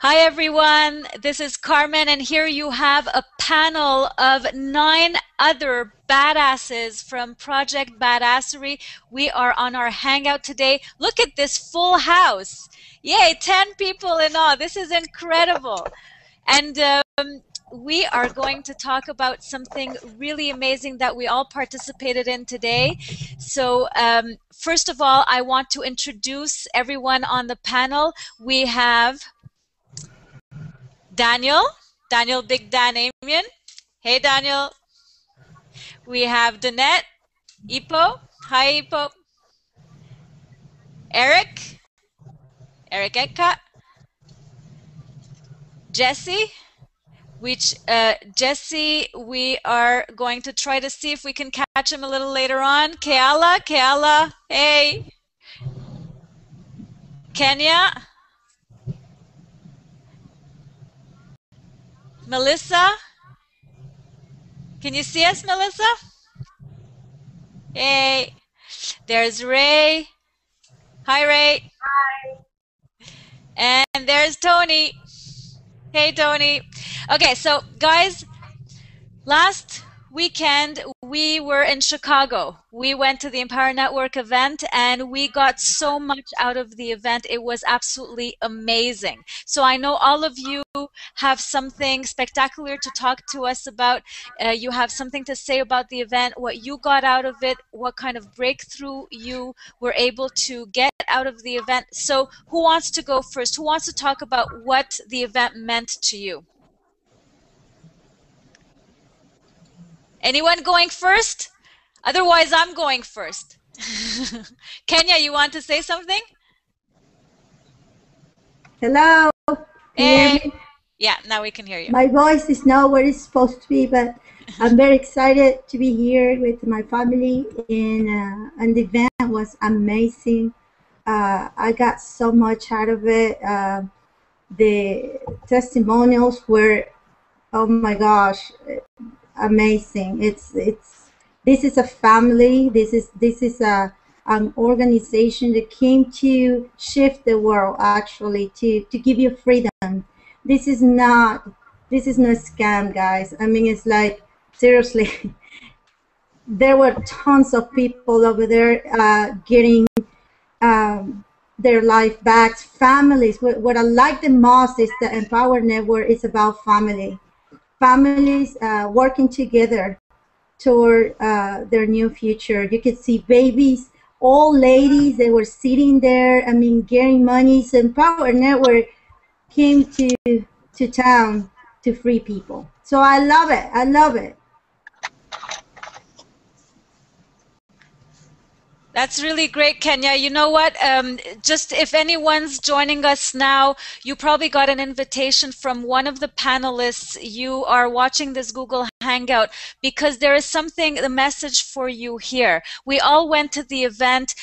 Hi everyone, this is Carmen, and here you have a panel of 9 other badasses from Project Badassery. We are on our Hangout today. Look at this full house. Yay, 10 people in all. This is incredible. And we are going to talk about something really amazing that we all participated in today. So first of all, I want to introduce everyone on the panel. We have Daniel Big Dan Amian. Hey, Daniel. We have Danette, Ipo. Hi, Ipo. Eric Eka. Jesse, Jesse, we are going to try to see if we can catch him a little later on. Keala, hey. Kenya. Melissa. Can you see us, Melissa? Hey. There's Ray. Hi, Ray. Hi. And there's Tony. Hey, Tony. Okay, so guys, last weekend we were in Chicago. We went to the Empower Network event and we got so much out of the event. It was absolutely amazing. So I know all of you have something spectacular to talk to us about. You have something to say about the event, what you got out of it, what kind of breakthrough you were able to get out of the event. So who wants to go first? Who wants to talk about what the event meant to you? Anyone going first? Otherwise, I'm going first. Kenya, you want to say something? Hello. Hey. Yeah, now we can hear you. My voice is not where it's supposed to be, but I'm very excited to be here with my family, and the event was amazing. I got so much out of it. The testimonials were, oh my gosh, amazing. This is a family. This is an organization that came to shift the world, actually, to give you freedom. This is not a scam, guys. I mean, it's like, seriously, there were tons of people over there getting their life back. Families. What I like the most is the Empower Network is about family. Families working together toward their new future. You could see babies, old ladies, they were sitting there, I mean, getting money. So Empower Network came to town to free people. So I love it. I love it. That's really great, Kenya. You know what? Just if anyone's joining us now, you probably got an invitation from one of the panelists. You are watching this Google Hangout because there is something, a message for you here. We all went to the event.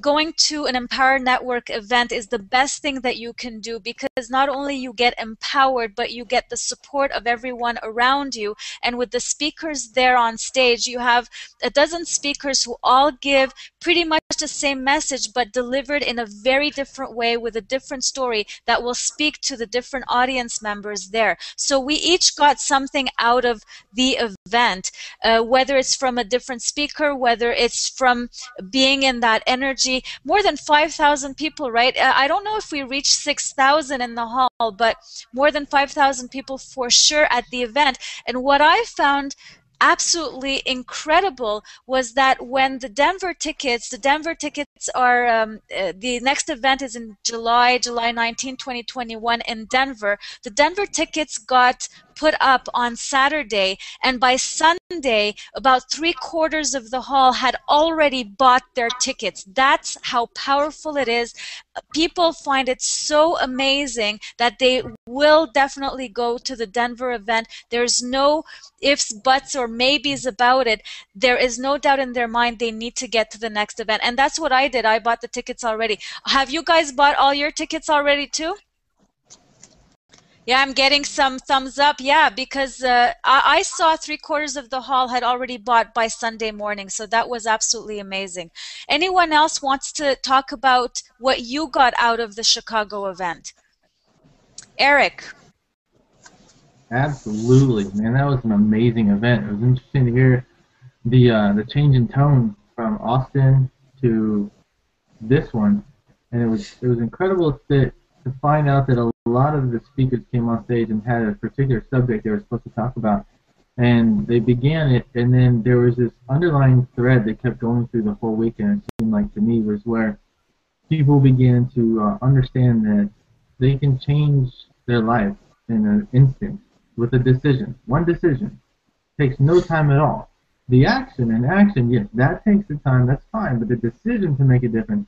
Going to an Empower Network event is the best thing that you can do, because not only you get empowered, but you get the support of everyone around you. And with the speakers there on stage, you have a dozen speakers who all give pretty much the same message, but delivered in a very different way with a different story that will speak to the different audience members there. So we each got something out of the event, whether it's from a different speaker, whether it's from being in that energy. More than 5,000 people, right? I don't know if we reached 6,000 in the hall, but more than 5,000 people for sure at the event. And what I found absolutely incredible was that when the Denver tickets are, the next event is in July 19, 2021 in Denver. The Denver tickets got put up on Saturday, and by Sunday, about 3/4 of the hall had already bought their tickets. That's how powerful it is. People find it so amazing that they will definitely go to the Denver event. There's no ifs, buts, or maybes about it. There is no doubt in their mind they need to get to the next event. And that's what I did. I bought the tickets already. Have you guys bought all your tickets already too? Yeah, I'm getting some thumbs up. Yeah, because I saw 3/4 of the hall had already bought by Sunday morning, so that was absolutely amazing. Anyone else wants to talk about what you got out of the Chicago event? Eric. Absolutely, man. That was an amazing event. It was interesting to hear the change in tone from Austin to this one, and it was incredible to find out that a lot of the speakers came on stage and had a particular subject they were supposed to talk about, and they began it, and then there was this underlying thread that kept going through the whole weekend. It seemed like to me was where people began to understand that they can change their life in an instant with a decision. One decision takes no time at all. The action, yes, that takes the time, that's fine, but the decision to make a difference,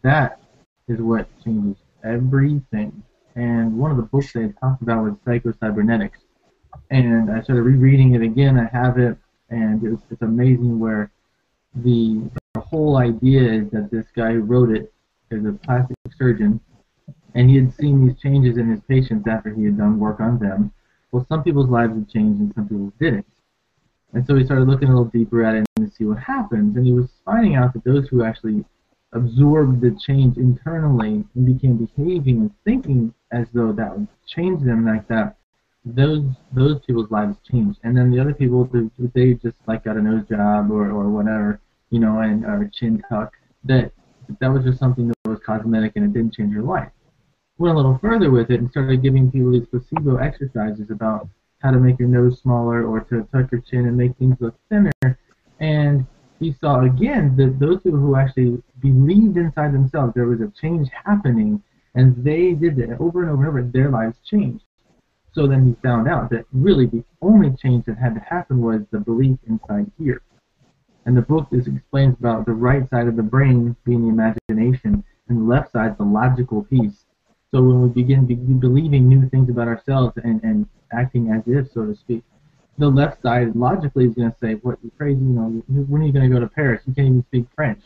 that is what changes everything. And one of the books they talked about was Psycho-Cybernetics. And I started rereading it again. I have it, and it's amazing where the whole idea is that this guy who wrote it is a plastic surgeon, and he had seen these changes in his patients after he had done work on them. Well, some people's lives had changed and some people's didn't. And so he started looking a little deeper at it to see what happens, and he was finding out that those who actually absorbed the change internally and began behaving and thinking as though that would change them like that, those people's lives changed. And then the other people, they just like got a nose job or whatever, and or a chin tuck. That was just something that was cosmetic and it didn't change your life. Went a little further with it and started giving people these placebo exercises about how to make your nose smaller or to tuck your chin and make things look thinner. And he saw again that those people who actually believed inside themselves there was a change happening, and they did it over and over and over, their lives changed. So then he found out that really the only change that had to happen was the belief inside here. And the book explains about the right side of the brain being the imagination, and the left side the logical piece. So when we begin believing new things about ourselves and acting as if, so to speak, the left side logically is going to say, "What, you're crazy? When are you going to go to Paris? You can't even speak French."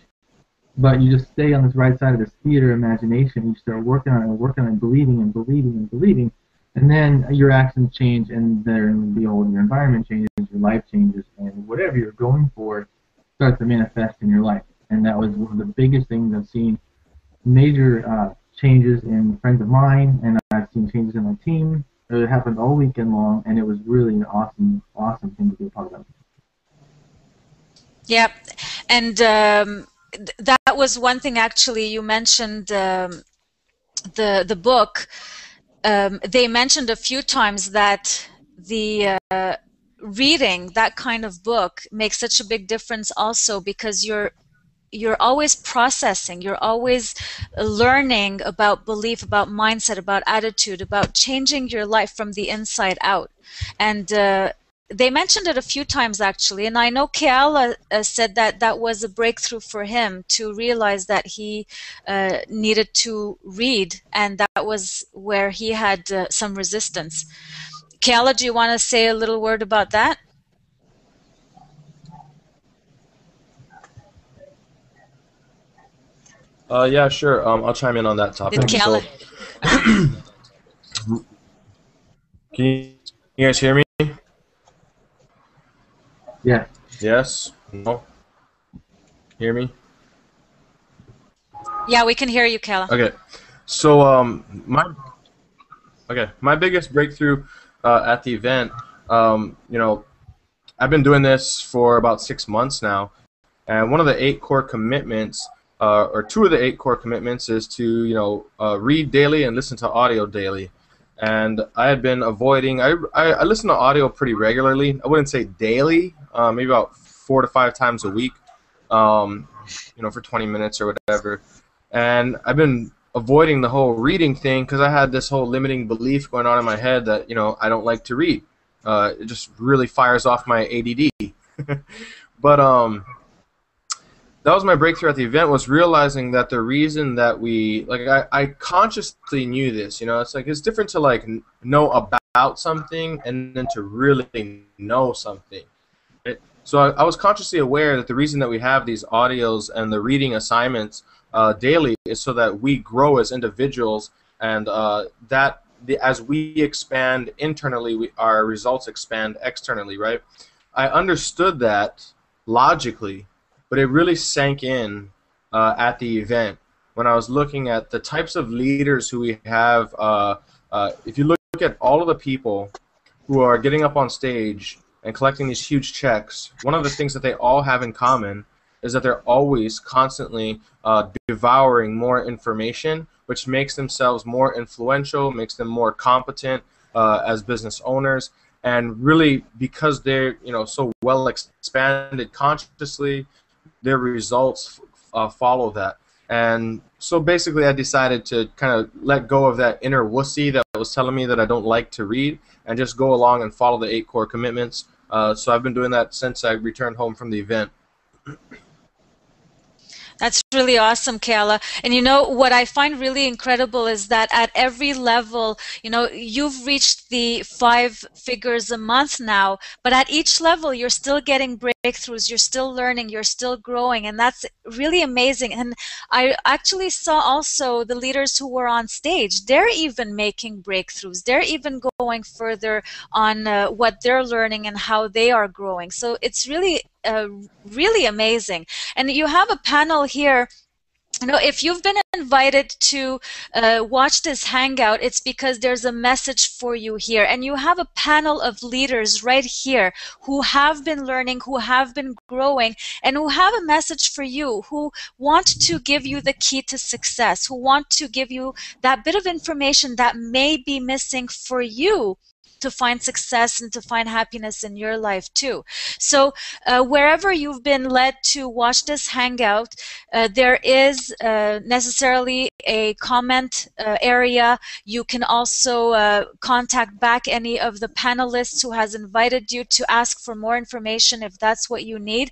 But you just stay on this right side of this theater imagination. You start working on it, believing and believing and believing, and then your actions change, and then behold, your environment changes, your life changes, and whatever you're going for starts to manifest in your life. And that was one of the biggest things I've seen. Major changes in friends of mine, and I've seen changes in my team. It happened all weekend long, and it was really an awesome thing to be a part of. Yep, and that was one thing actually you mentioned, the book. They mentioned a few times that the reading that kind of book makes such a big difference also, because you're always processing, you're always learning about belief, about mindset, about attitude, about changing your life from the inside out. And they mentioned it a few times actually, and I know Keala said that that was a breakthrough for him to realize that he needed to read, and that was where he had some resistance. Keala, do you want to say a little word about that? Yeah, sure. I'll chime in on that Did topic. Keala? Can you guys hear me? Yeah. Yes? No? Hear me? Yeah, we can hear you, Keala. Okay. So my biggest breakthrough at the event, I've been doing this for about 6 months now, and one of the 8 core commitments, or 2 of the 8 core commitments, is to read daily and listen to audio daily. And I had been avoiding. I listen to audio pretty regularly. I wouldn't say daily, maybe about 4 to 5 times a week, for 20 minutes or whatever. And I've been avoiding the whole reading thing because I had this whole limiting belief going on in my head that I don't like to read. It just really fires off my ADD. But that was my breakthrough at the event, was realizing that the reason that I consciously knew this, it's different to know about something and then to really know something. Right? So I was consciously aware that the reason that we have these audios and the reading assignments daily is so that we grow as individuals, and as we expand internally, our results expand externally, right? I understood that logically, but it really sank in at the event when I was looking at the types of leaders who we have If you look at all of the people who are getting up on stage and collecting these huge checks, one of the things that they all have in common is that they're always constantly devouring more information, which makes themselves more influential, makes them more competent as business owners, and really because they're so well expanded consciously, their results follow that. And so basically I decided to kind of let go of that inner wussy that was telling me that I don't like to read and just go along and follow the 8 core commitments. So I've been doing that since I returned home from the event. That's really awesome, Kayla. And you know, what I find really incredible is that at every level, you've reached the 5 figures a month now, but at each level, you're still getting breakthroughs, you're still learning, you're still growing, and that's really amazing. And I actually saw also the leaders who were on stage, they're even making breakthroughs. They're even going further on what they're learning and how they are growing. So it's really really amazing. And you have a panel here. If you've been invited to watch this hangout, it's because there's a message for you here. And you have a panel of leaders right here who have been learning, who have been growing, and who have a message for you, who want to give you the key to success, who want to give you that bit of information that may be missing for you to find success and to find happiness in your life too. So wherever you've been led to watch this hangout, there is necessarily a comment area. You can also contact back any of the panelists who has invited you to ask for more information if that's what you need.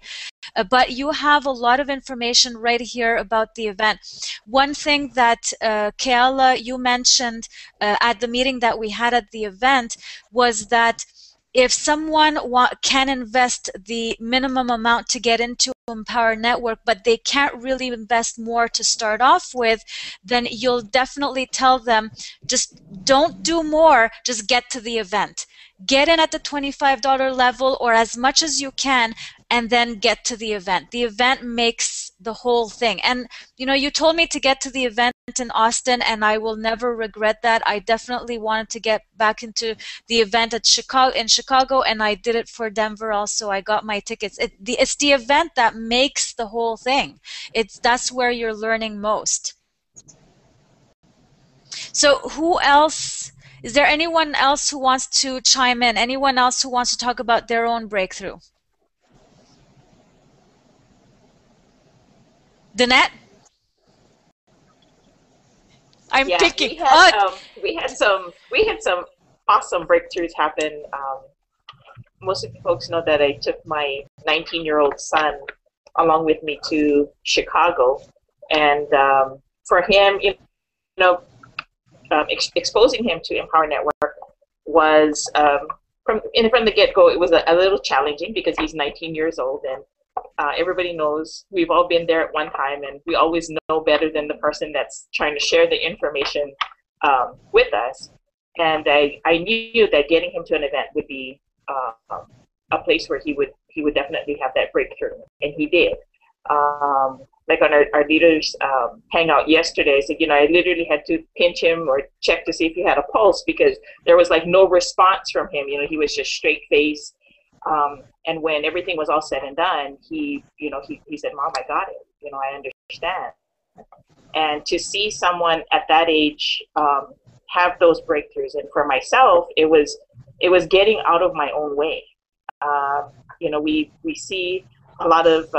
But you have a lot of information right here about the event. One thing that Kayla, you mentioned at the meeting that we had at the event was that if someone can invest the minimum amount to get into Empower Network, but they can't really invest more to start off with, then you'll definitely tell them, just don't do more, just get to the event. Get in at the $25 level or as much as you can, and then get to the event. The event makes the whole thing. And you told me to get to the event in Austin, and I will never regret that. I definitely wanted to get back into the event in Chicago, and I did it for Denver also. I got my tickets. It's the event that makes the whole thing. That's where you're learning most. So who else? Is there anyone else who wants to chime in? Anyone else who wants to talk about their own breakthrough? Danette? I'm picking. We had some awesome breakthroughs happen. Most of you folks know that I took my 19-year-old son along with me to Chicago, and for him, exposing him to Empower Network was from the get-go. It was a little challenging because he's 19 years old, and everybody knows we've all been there at one time, and we always know better than the person that's trying to share the information with us. And I knew that getting him to an event would be a place where he would definitely have that breakthrough, and he did. Like on our leaders hangout yesterday, I said, I literally had to pinch him or check to see if he had a pulse because there was like no response from him. He was just straight face. And when everything was all said and done, he said, "Mom, I got it. I understand." And to see someone at that age have those breakthroughs, and for myself, it was getting out of my own way. We see a lot of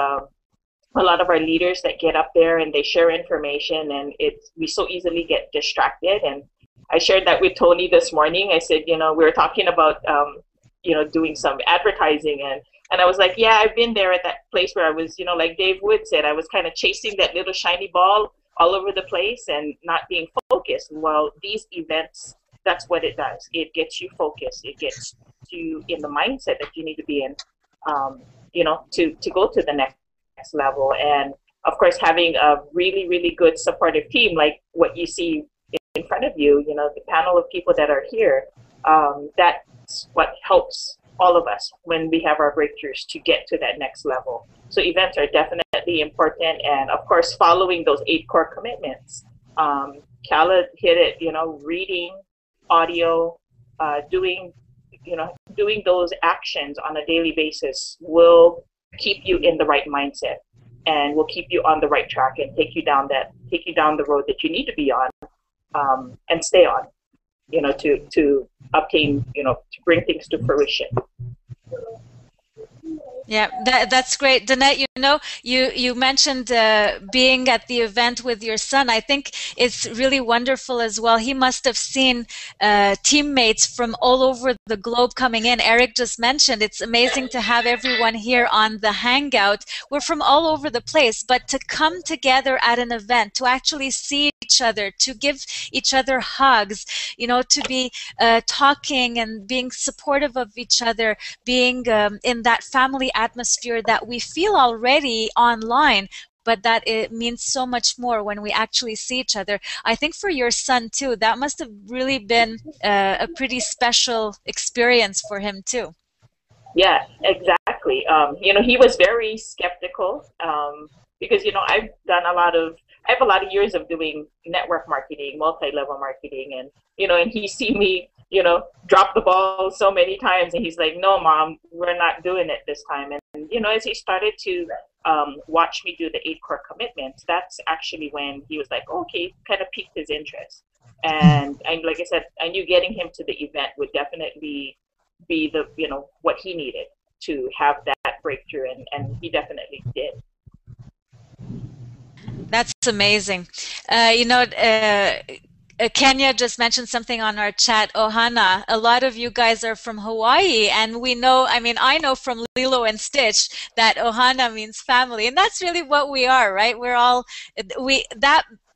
our leaders that get up there and they share information, and we so easily get distracted. And I shared that with Tony this morning. I said, we were talking about doing some advertising, and I was like, yeah, I've been there at that place where I was, like Dave Wood said, I was kind of chasing that little shiny ball all over the place and not being focused. Well, these events, that's what it does. It gets you focused. It gets you in the mindset that you need to be in, to go to the next level. And of course, having a really, really good supportive team, like what you see in front of you, the panel of people that are here, that's what helps all of us when we have our breakthroughs to get to that next level. So events are definitely important, and of course, following those 8 core commitments. Kala hit it, reading, audio, doing doing those actions on a daily basis will keep you in the right mindset and will keep you on the right track and take you down the road that you need to be on, and stay on, to obtain, to bring things to fruition. Yeah, that's great. Danette, you mentioned being at the event with your son. I think it's really wonderful as well. He must have seen teammates from all over the globe coming in. Eric just mentioned it's amazing to have everyone here on the Hangout. We're from all over the place, but to come together at an event, to actually see each other, to give each other hugs, to be talking and being supportive of each other, being in that family atmosphere that we feel already online, but that it means so much more when we actually see each other. I think for your son too, that must have really been a pretty special experience for him too. Yeah, exactly. He was very skeptical, because I have a lot of years of doing network marketing, multi-level marketing, and and he see me drop the ball so many times, and he's like, "No, Mom, we're not doing it this time." And as he started to watch me do the 8 core commitments, that's actually when he was like, okay, kind of piqued his interest. And like I said, I knew getting him to the event would definitely be the what he needed to have that breakthrough, and he definitely did. That's amazing. Kenya just mentioned something on our chat. Ohana, a lot of you guys are from Hawaii, and we know, I know from Lilo and Stitch that Ohana means family, and that's really what we are, right?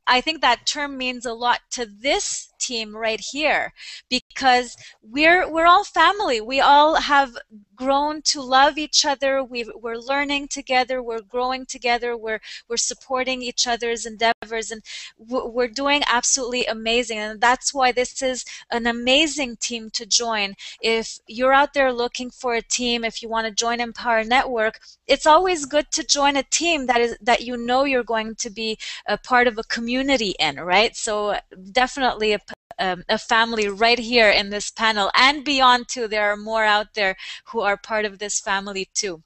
I think that term means a lot to this team right here, because we're all family. We all have grown to love each other. We're learning together. We're growing together. We're supporting each other's endeavors, and we're doing absolutely amazing. And that's why this is an amazing team to join. If you're out there looking for a team, if you want to join Empower Network, it's always good to join a team that you're going to be a part of a community in, right? So definitely a family right here in this panel, and beyond too. There are more out there who are part of this family too.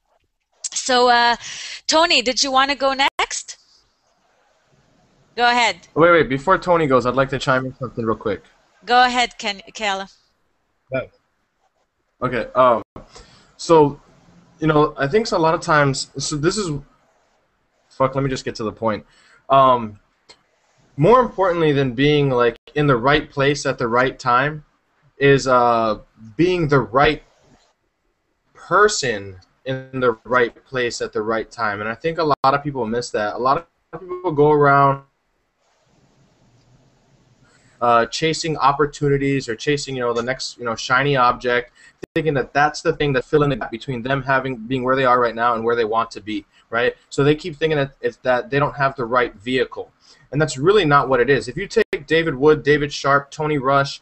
So Tony, did you want to go next? Go ahead. Wait, before Tony goes, I'd like to chime in something real quick. Go ahead, Kayla. Okay, so I think a lot of times, this is, let me just get to the point. More importantly than being like in the right place at the right time is being the right person in the right place at the right time. And I think a lot of people miss that. A lot of people go around chasing opportunities or chasing the next shiny object, thinking that that's the thing that's filling the gap between them being where they are right now and where they want to be, right? So they keep thinking that it's that they don't have the right vehicle. And that's really not what it is. If you take David Wood, David Sharp, Tony Rush,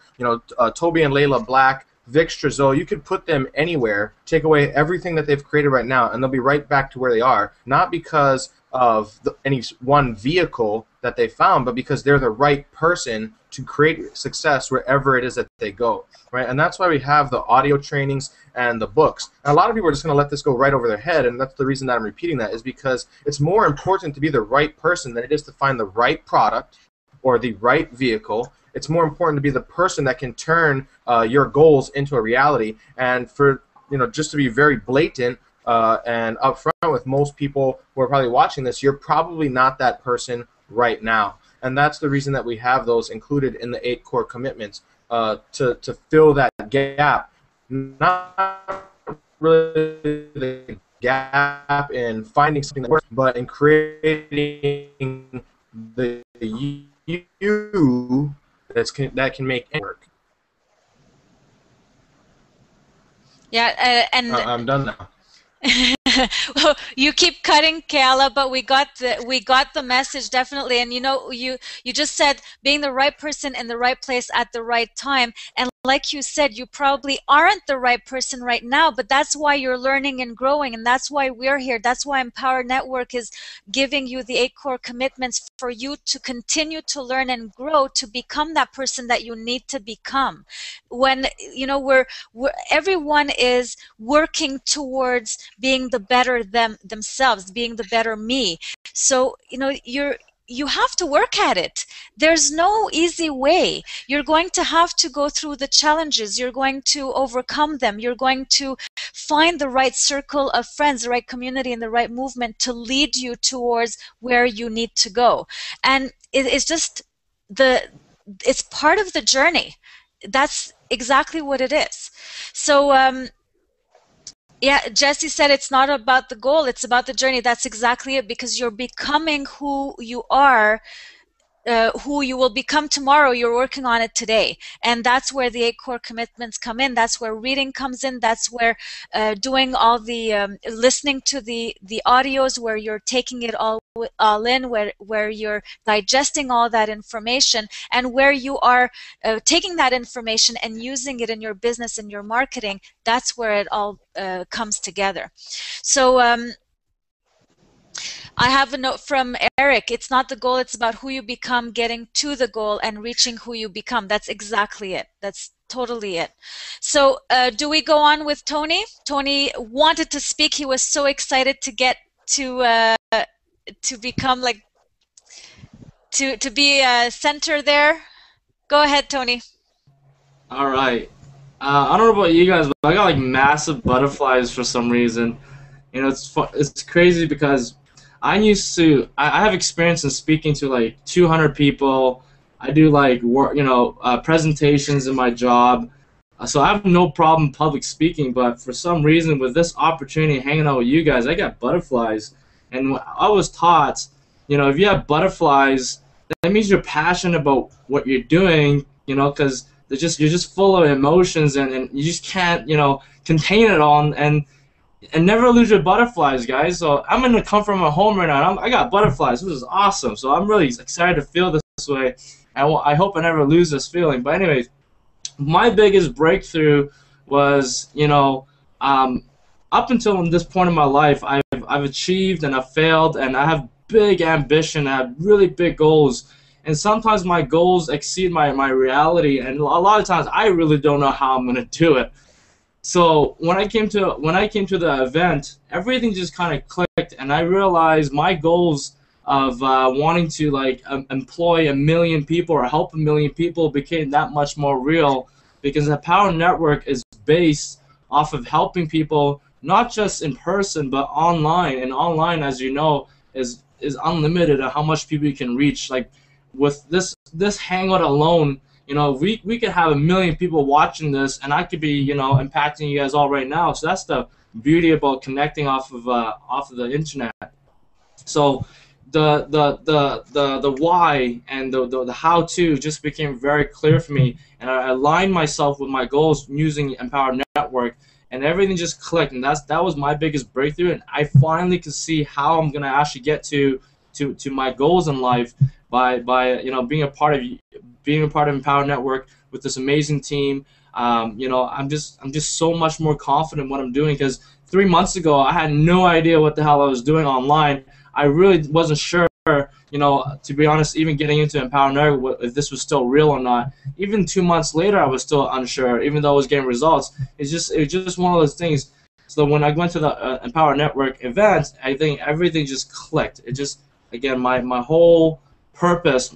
Toby and Layla Black, Vic Strazo, you could put them anywhere, take away everything that they've created right now, and they'll be right back to where they are, not because of any one vehicle that they found, but because they're the right person to create success wherever it is that they go, right? And that's why we have the audio trainings and the books. And a lot of people are just going to let this go right over their head, and that's the reason that I'm repeating that, is because it's more important to be the right person than it is to find the right product or the right vehicle. It's more important to be the person that can turn your goals into a reality. And for just to be very blatant and upfront with most people who are probably watching this, you're probably not that person right now. And that's the reason that we have those included in the 8 core commitments, to fill that gap. Not really the gap in finding something that works, but in creating the you that can make it work. Yeah, and I'm done now. Well, you keep cutting, Kayla, but we got the message definitely. And you just said being the right person in the right place at the right time. And like you said, you probably aren't the right person right now, but that's why you're learning and growing, and that's why we're here. That's why Empower Network is giving you the 8 core commitments for you to continue to learn and grow to become that person that you need to become. When, you know, everyone is working towards being the better themselves, being the better me. So, you know, you have to work at it. There's no easy way. You're going to have to go through the challenges. You're going to overcome them. You're going to find the right circle of friends, the right community, and the right movement to lead you towards where you need to go. And it's just it's part of the journey. That's exactly what it is. So, yeah, Jesse said it's not about the goal, it's about the journey. That's exactly it, because you're becoming who you are, who you will become tomorrow. You're working on it today, and that's where the 8 core commitments come in. That's where reading comes in. That's where doing all the listening to the audios, where you're taking it all in, where you're digesting all that information, and where you are taking that information and using it in your business and your marketing. That's where it all comes together. So I have a note from Eric. It's not the goal, it's about who you become, getting to the goal and reaching who you become. That's exactly it. That's totally it. So do we go on with Tony? Tony wanted to speak. He was so excited to get to become like, to be center there. Go ahead, Tony. All right. I don't know about you guys, but I got like massive butterflies for some reason. You know, it's crazy because I have experience in speaking to like 200 people. I do like work, presentations in my job. So I have no problem public speaking, but for some reason with this opportunity hanging out with you guys, I got butterflies. And I was taught, if you have butterflies, that means you're passionate about what you're doing, because you're just full of emotions and you just can't, contain it all and never lose your butterflies, guys. So I'm gonna come from a home right now. I got butterflies. This is awesome. So I'm really excited to feel this way. I hope I never lose this feeling. But anyways, my biggest breakthrough was, up until this point in my life, I've achieved and I've failed, and I have big ambition. I have really big goals, and sometimes my goals exceed my reality, and a lot of times I really don't know how I'm gonna do it. So when I came to the event, everything just kind of clicked, and I realized my goals of wanting to employ 1 million people or help 1 million people became that much more real, because the Power Network is based off of helping people not just in person but online, and online, as you know, is unlimited at how much people you can reach. Like with this Hangout alone, we could have 1 million people watching this, and I could be, impacting you guys all right now. So that's the beauty about connecting off of the internet. So the why and the how to just became very clear for me, and I aligned myself with my goals using Empower Network, and everything just clicked, and that was my biggest breakthrough, and I finally could see how I'm gonna actually get to my goals in life by being a part of Empower Network with this amazing team. I'm just so much more confident in what I'm doing, because 3 months ago I had no idea what the hell I was doing online. I really wasn't sure, to be honest, even getting into Empower Network, if this was still real or not. Even 2 months later, I was still unsure, even though I was getting results. It was just one of those things. So when I went to the Empower Network event, I think everything just clicked. It just, again, my whole purpose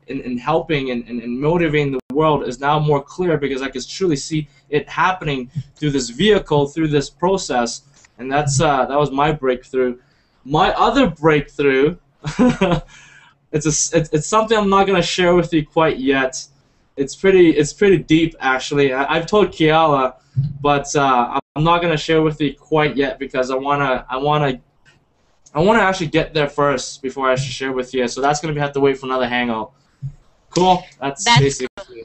in helping and motivating the world is now more clear, because I can truly see it happening through this vehicle, through this process, and that was my breakthrough. My other breakthrough, it's something I'm not gonna share with you quite yet. It's pretty deep, actually. I've told Kiala, but I'm not gonna share with you quite yet, because I wanna actually get there first before I should share with you. So that's gonna have to wait for another Hangout. Cool. That's basically.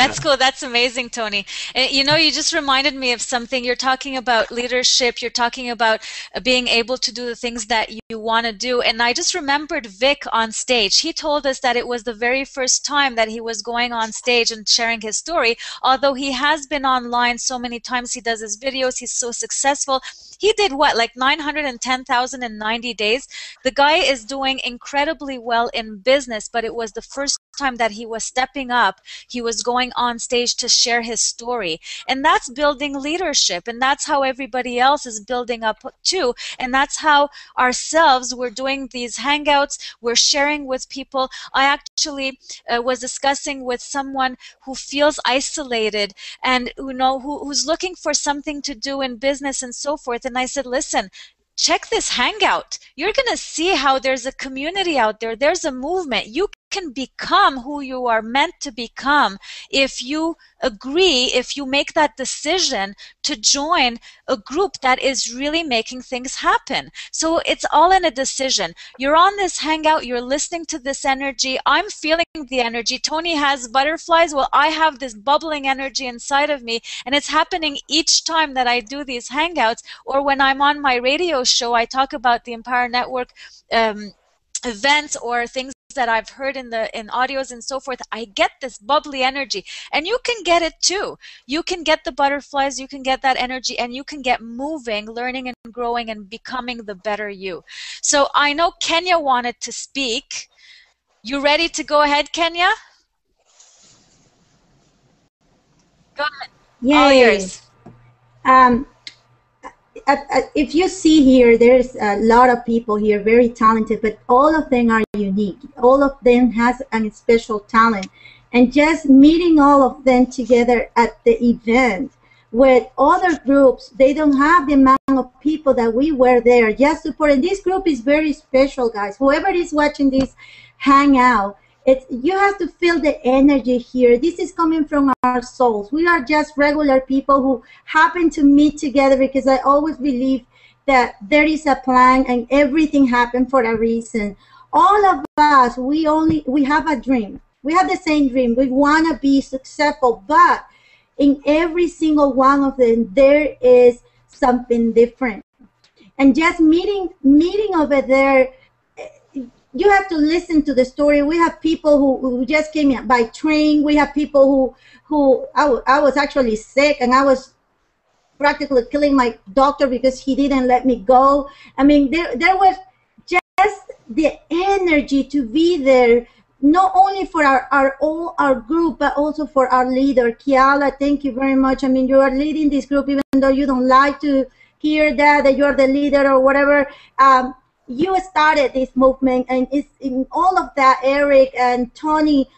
That's cool. That's amazing, Tony. You know, you just reminded me of something. You're talking about leadership. You're talking about being able to do the things that you want to do. And I just remembered Vic on stage. He told us that it was the very first time that he was going on stage and sharing his story. Although he has been online so many times, he does his videos, he's so successful. He did what, like 910,000 in 90 days? The guy is doing incredibly well in business, but it was the first time that he was stepping up. He was going on stage to share his story. And that's building leadership. And that's how everybody else is building up too. And that's how ourselves, we're doing these hangouts, we're sharing with people. I actually was discussing with someone who feels isolated and who's looking for something to do in business and so forth. And I said, listen, check this hangout. You're going to see how there's a community out there. There's a movement. You can become who you are meant to become if you agree, if you make that decision to join a group that is really making things happen. So it's all in a decision. You're on this hangout, you're listening to this energy. I'm feeling the energy. Tony has butterflies. Well, I have this bubbling energy inside of me, and it's happening each time that I do these hangouts, or when I'm on my radio show, I talk about the Empower Network events or things that I've heard in audios and so forth. I get this bubbly energy, and you can get it too. You can get the butterflies, you can get that energy, and you can get moving, learning and growing and becoming the better you. So I know Kenya wanted to speak. You ready to go ahead, Kenya? Go ahead. Yay. All yours. If you see here, there's a lot of people here, very talented, but all of them are unique. All of them has a special talent. And just meeting all of them together at the event with other groups, they don't have the amount of people that we were there just supporting. This group is very special, guys. Whoever is watching this hangout, you have to feel the energy here. This is coming from our souls. We are just regular people who happen to meet together because I always believe that there is a plan and everything happened for a reason. All of us, we have a dream. We have the same dream. We want to be successful, but in every single one of them, there is something different. And just meeting over there, you have to listen to the story. We have people who just came in by train. We have people who I was actually sick, and I was practically killing my doctor because he didn't let me go. I mean, there was just the energy to be there, not only for our group, but also for our leader, Kiala. Thank you very much. I mean, you are leading this group, even though you don't like to hear that you're the leader or whatever. You started this movement, and it's in all of that. Eric and Tony.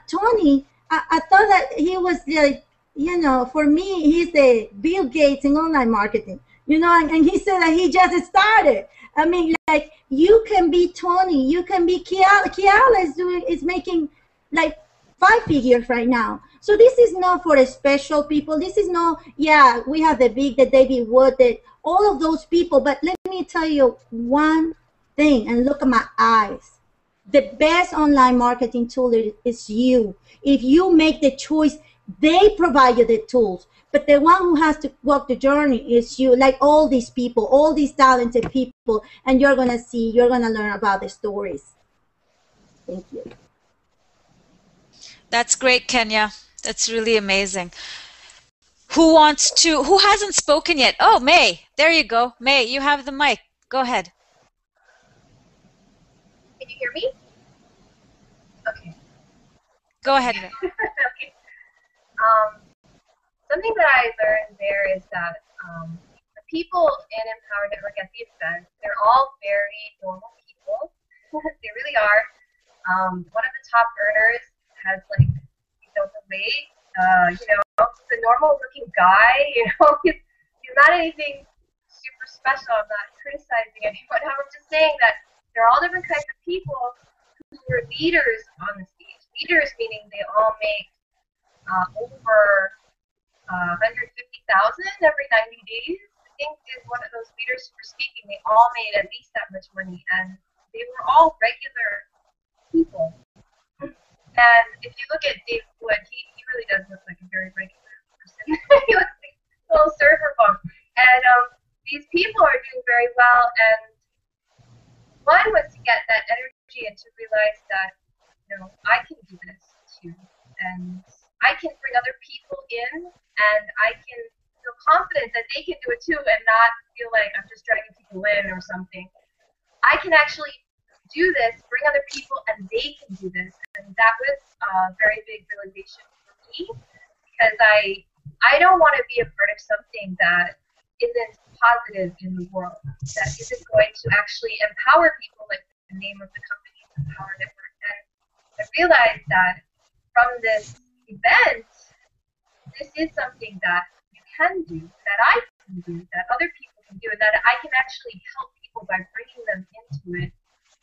Tony, I thought that he was like, for me, he's the Bill Gates in online marketing. And he said that he just started. I mean, like, you can be Tony, you can be Kiala. Kiala is making like 5 figures right now. So this is not for special people. This is not, yeah, we have the David Wood, all of those people. But let me tell you one thing, and look at my eyes. The best online marketing tool is you. If you make the choice, they provide you the tools. But the one who has to walk the journey is you, like all these people, all these talented people, and you're going to learn about the stories. Thank you. That's great, Kenya. That's really amazing. Who hasn't spoken yet? Oh, May. There you go. May, you have the mic. Go ahead. Can you hear me? Okay. Go ahead, May. Okay. Something that I learned there is that the people in Empower Network at the event, they're all very normal people. They really are. One of the top earners has the weight. He's a normal-looking guy. He's not anything super special. I'm not criticizing anyone. I'm just saying that there are all different kinds of people who are leaders on the stage. Leaders meaning they all make over 150,000 every 90 days. I think is one of those leaders who were speaking. They all made at least that much money, and they were all regular people. And if you look at Dave Wood, he really does that, I can do this too, and I can bring other people in, and I can feel confident that they can do it too, and not feel like I'm just dragging people in or something. I can actually do this, bring other people, and they can do this, and that was a very big realization for me, because I don't want to be a part of something that isn't positive in the world, that isn't going to actually empower people, like the name of the company is Empower Network. And I realized that from this event, this is something that you can do, that I can do, that other people can do, and that I can actually help people by bringing them into it,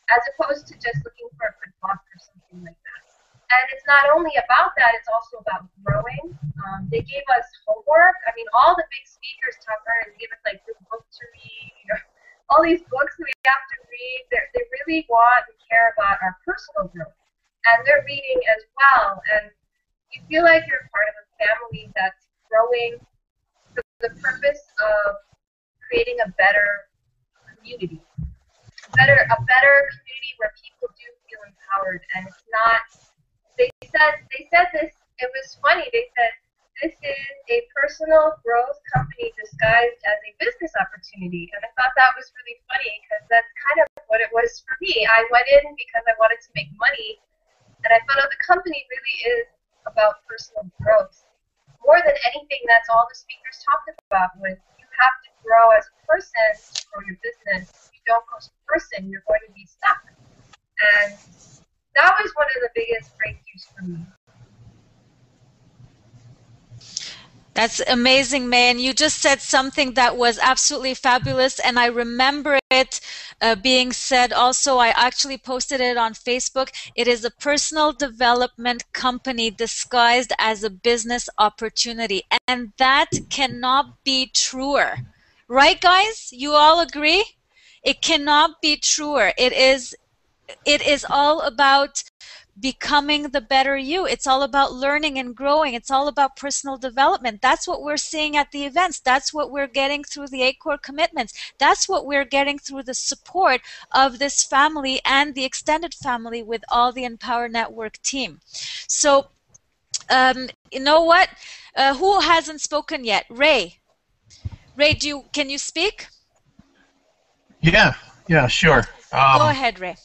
as opposed to just looking for a quick buck or something like that. And it's not only about that, it's also about growing. They gave us homework. I mean, all the big speakers, top earners, gave us like this book to read, all these books we have to read. They really want and care about our personal growth. And they're reading as well. And you feel like you're part of a family that's growing for the purpose of creating a better community. A better community where people do feel empowered, and it's not. They said this. It was funny. They said this is a personal growth company disguised as a business opportunity, and I thought that was really funny because that's kind of what it was for me. I went in because I wanted to make money, and I found out the company really is about personal growth. More than anything, that's all the speakers talked about. Was you have to grow as a person to grow your business. If you don't grow as a person, you're going to be stuck. And that was one of the biggest breakthroughs for me. That's amazing, May. And you just said something that was absolutely fabulous. And I remember it being said also. I actually posted it on Facebook. It is a personal development company disguised as a business opportunity. And that cannot be truer. Right, guys? You all agree? It cannot be truer. It is all about becoming the better you. It's all about learning and growing. It's all about personal development. That's what we're seeing at the events. That's what we're getting through the 8 core commitments. That's what we're getting through the support of this family and the extended family with all the Empower Network team. So, you know what? Who hasn't spoken yet? Ray. Ray, can you speak? Yeah, sure. Go ahead, Ray.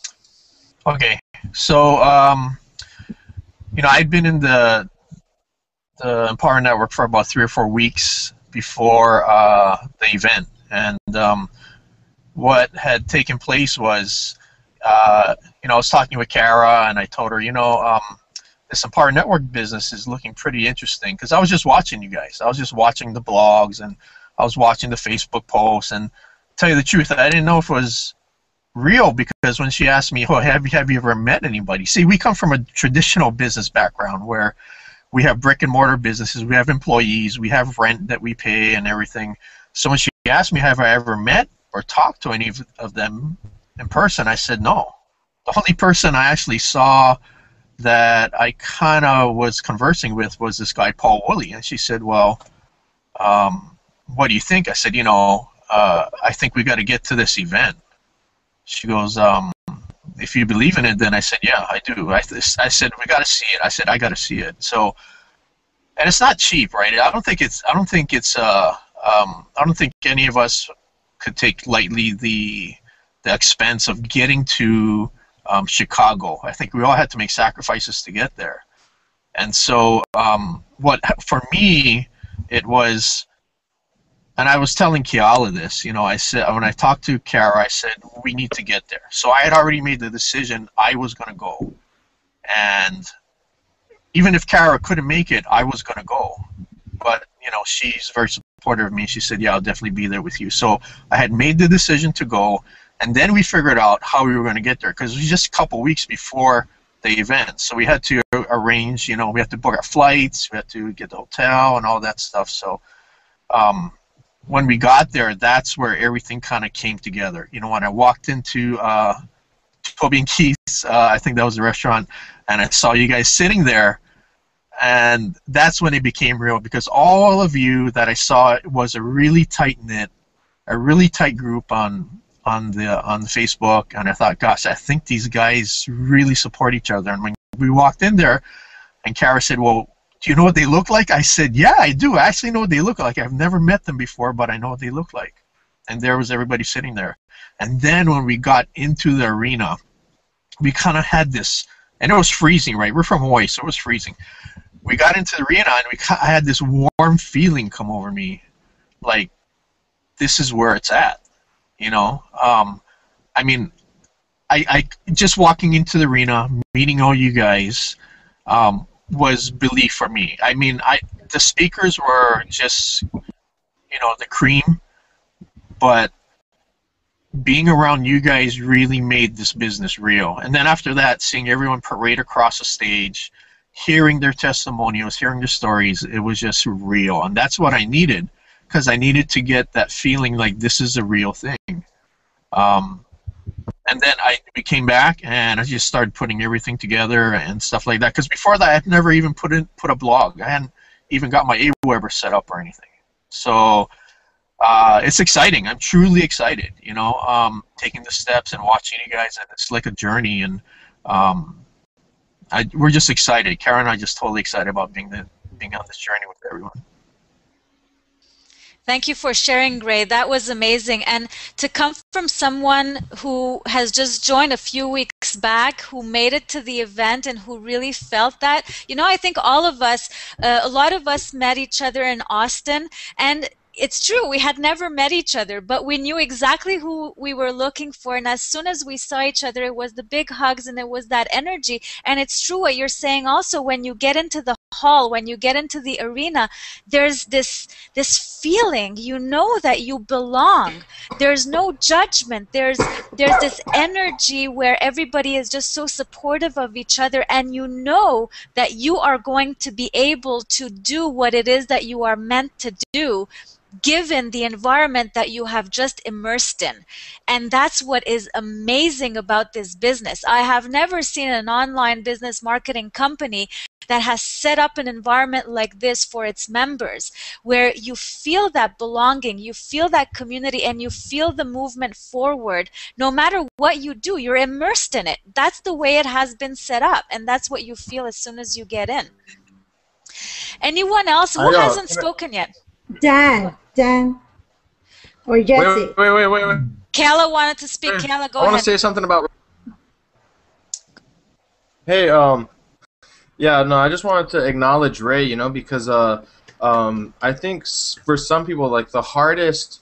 Okay, so I'd been in the Empower Network for about 3 or 4 weeks before the event, and what had taken place was, I was talking with Kara, and I told her, this Empower Network business is looking pretty interesting, because I was just watching you guys. I was just watching the blogs, and I was watching the Facebook posts, and to tell you the truth, I didn't know if it was real, because when she asked me, have you ever met anybody? See, we come from a traditional business background where we have brick and mortar businesses, we have employees, we have rent that we pay and everything. So when she asked me, have I ever met or talked to any of them in person, I said no. The only person I actually saw that I kind of was conversing with was this guy, Paul Woolley. And she said, well, what do you think? I said, I think we got to get to this event. She goes, if you believe in it, then I said, yeah, I do. I said, we got to see it. I said, I got to see it. So, and it's not cheap, right? I don't think any of us could take lightly the expense of getting to Chicago. I think we all had to make sacrifices to get there. And so, for me, it was. And I was telling Kiala this, I said, when I talked to Kara, I said, we need to get there. So I had already made the decision I was going to go. And even if Kara couldn't make it, I was going to go. But, she's very supportive of me. She said, yeah, I'll definitely be there with you. So I had made the decision to go. And then we figured out how we were going to get there, because it was just a couple weeks before the event. So we had to arrange, we had to book our flights, we had to get the hotel and all that stuff. So, when we got there, that's where everything kind of came together. When I walked into Toby and Keith's, I think that was the restaurant, and I saw you guys sitting there, and that's when it became real, because all of you that I saw was a really tight-knit, a really tight group on on Facebook, and I thought, gosh, I think these guys really support each other. And when we walked in there, and Kara said, well, do you know what they look like? I said, yeah, I do. I actually know what they look like. I've never met them before, but I know what they look like. And there was everybody sitting there. And then when we got into the arena, we kind of had this, and it was freezing, right? We're from Hawaii, so it was freezing. We got into the arena, and I had this warm feeling come over me, like, this is where it's at, you know? I mean, I just walking into the arena, meeting all you guys, was belief for me. I mean, the speakers were just, you know, the cream, but being around you guys really made this business real. And then after that, seeing everyone parade across the stage, hearing their testimonials, hearing their stories, it was just real. And that's what I needed, because I needed to get that feeling like this is a real thing. And then we came back, and I just started putting everything together and stuff like that. Because before that, I had never even put a blog. I hadn't even got my Aweber set up or anything. So it's exciting. I'm truly excited. You know, taking the steps and watching you guys, and it's like a journey. And we're just excited. Kara and I are just totally excited about being on this journey with everyone. Thank you for sharing, Gray. That was amazing. And to come from someone who has just joined a few weeks back, who made it to the event and who really felt that, you know, I think all of us, a lot of us met each other in Austin, and it's true, we had never met each other, but we knew exactly who we were looking for, and as soon as we saw each other, it was the big hugs and it was that energy. And it's true what you're saying also, when you get into the hall, when you get into the arena, there's this feeling, you know, that you belong. There's no judgment. There's this energy where everybody is just so supportive of each other, and you know that you are going to be able to do what it is that you are meant to do, given the environment that you have just immersed in. And that's what is amazing about this business. I have never seen an online business marketing company that has set up an environment like this for its members, where you feel that belonging, you feel that community, and you feel the movement forward. No matter what you do, you're immersed in it. That's the way it has been set up, and that's what you feel as soon as you get in. Anyone else? Who hasn't spoken yet? Dan, or Jesse. Wait. Kayla wanted to speak. Kayla, go ahead. I want to say something about. Hey, yeah, no, I just wanted to acknowledge Ray, you know, because I think for some people, like the hardest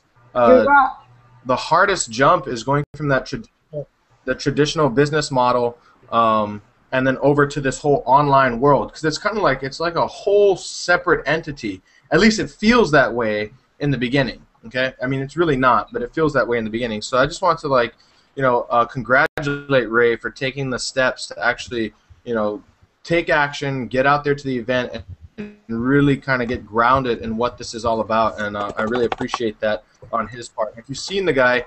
jump is going from the traditional business model, and then over to this whole online world, because it's kind of like it's like a whole separate entity. At least it feels that way in the beginning. Okay, I mean it's really not, but it feels that way in the beginning. So I just want to, like, you know, congratulate Ray for taking the steps to actually, you know, take action, get out there to the event, and really kind of get grounded in what this is all about. And I really appreciate that on his part. If you've seen the guy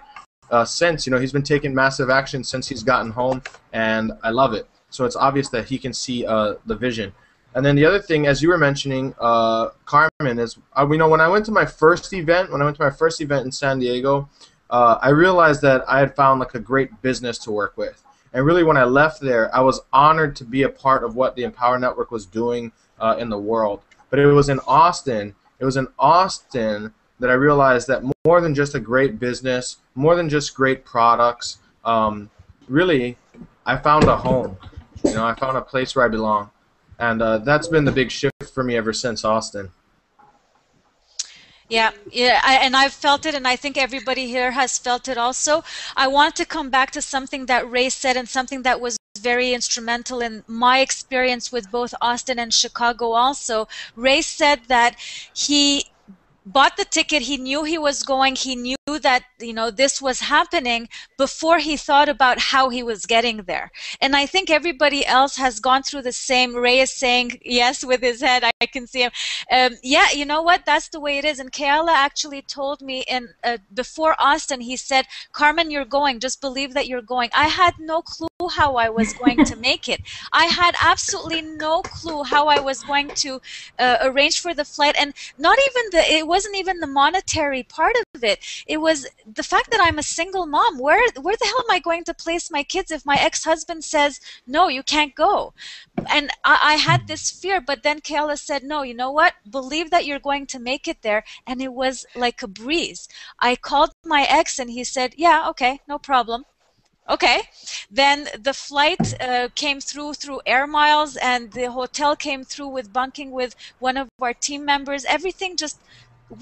since, you know, he's been taking massive action since he's gotten home, and I love it. So it's obvious that he can see the vision. And then the other thing, as you were mentioning, Carmen, is you know, when I went to my first event in San Diego, I realized that I had found like a great business to work with. And really, when I left there, I was honored to be a part of what the Empower Network was doing in the world. But it was in Austin. It was in Austin that I realized that more than just a great business, more than just great products, really, I found a home. You know, I found a place where I belong. And that's been the big shift for me ever since Austin. Yeah, and I've felt it, and I think everybody here has felt it also. I want to come back to something that Ray said, and something that was very instrumental in my experience with both Austin and Chicago also. Ray said that he bought the ticket, he knew he was going, he knew that, you know, this was happening before he thought about how he was getting there. And I think everybody else has gone through the same. Ray is saying yes with his head, I can see him. Yeah, you know what, that's the way it is. And Kayla actually told me before Austin, he said, Carmen, you're going, just believe that you're going. I had no clue how I was going to make it. I had absolutely no clue how I was going to arrange for the flight, and not even it wasn't even the monetary part of it. It was the fact that I'm a single mom. Where the hell am I going to place my kids if my ex-husband says, no, you can't go? And I had this fear, but then Kayla said, no, you know what? Believe that you're going to make it there. And it was like a breeze. I called my ex and he said, yeah, okay, no problem. Okay, then the flight came through air miles, and the hotel came through with bunking with one of our team members. Everything just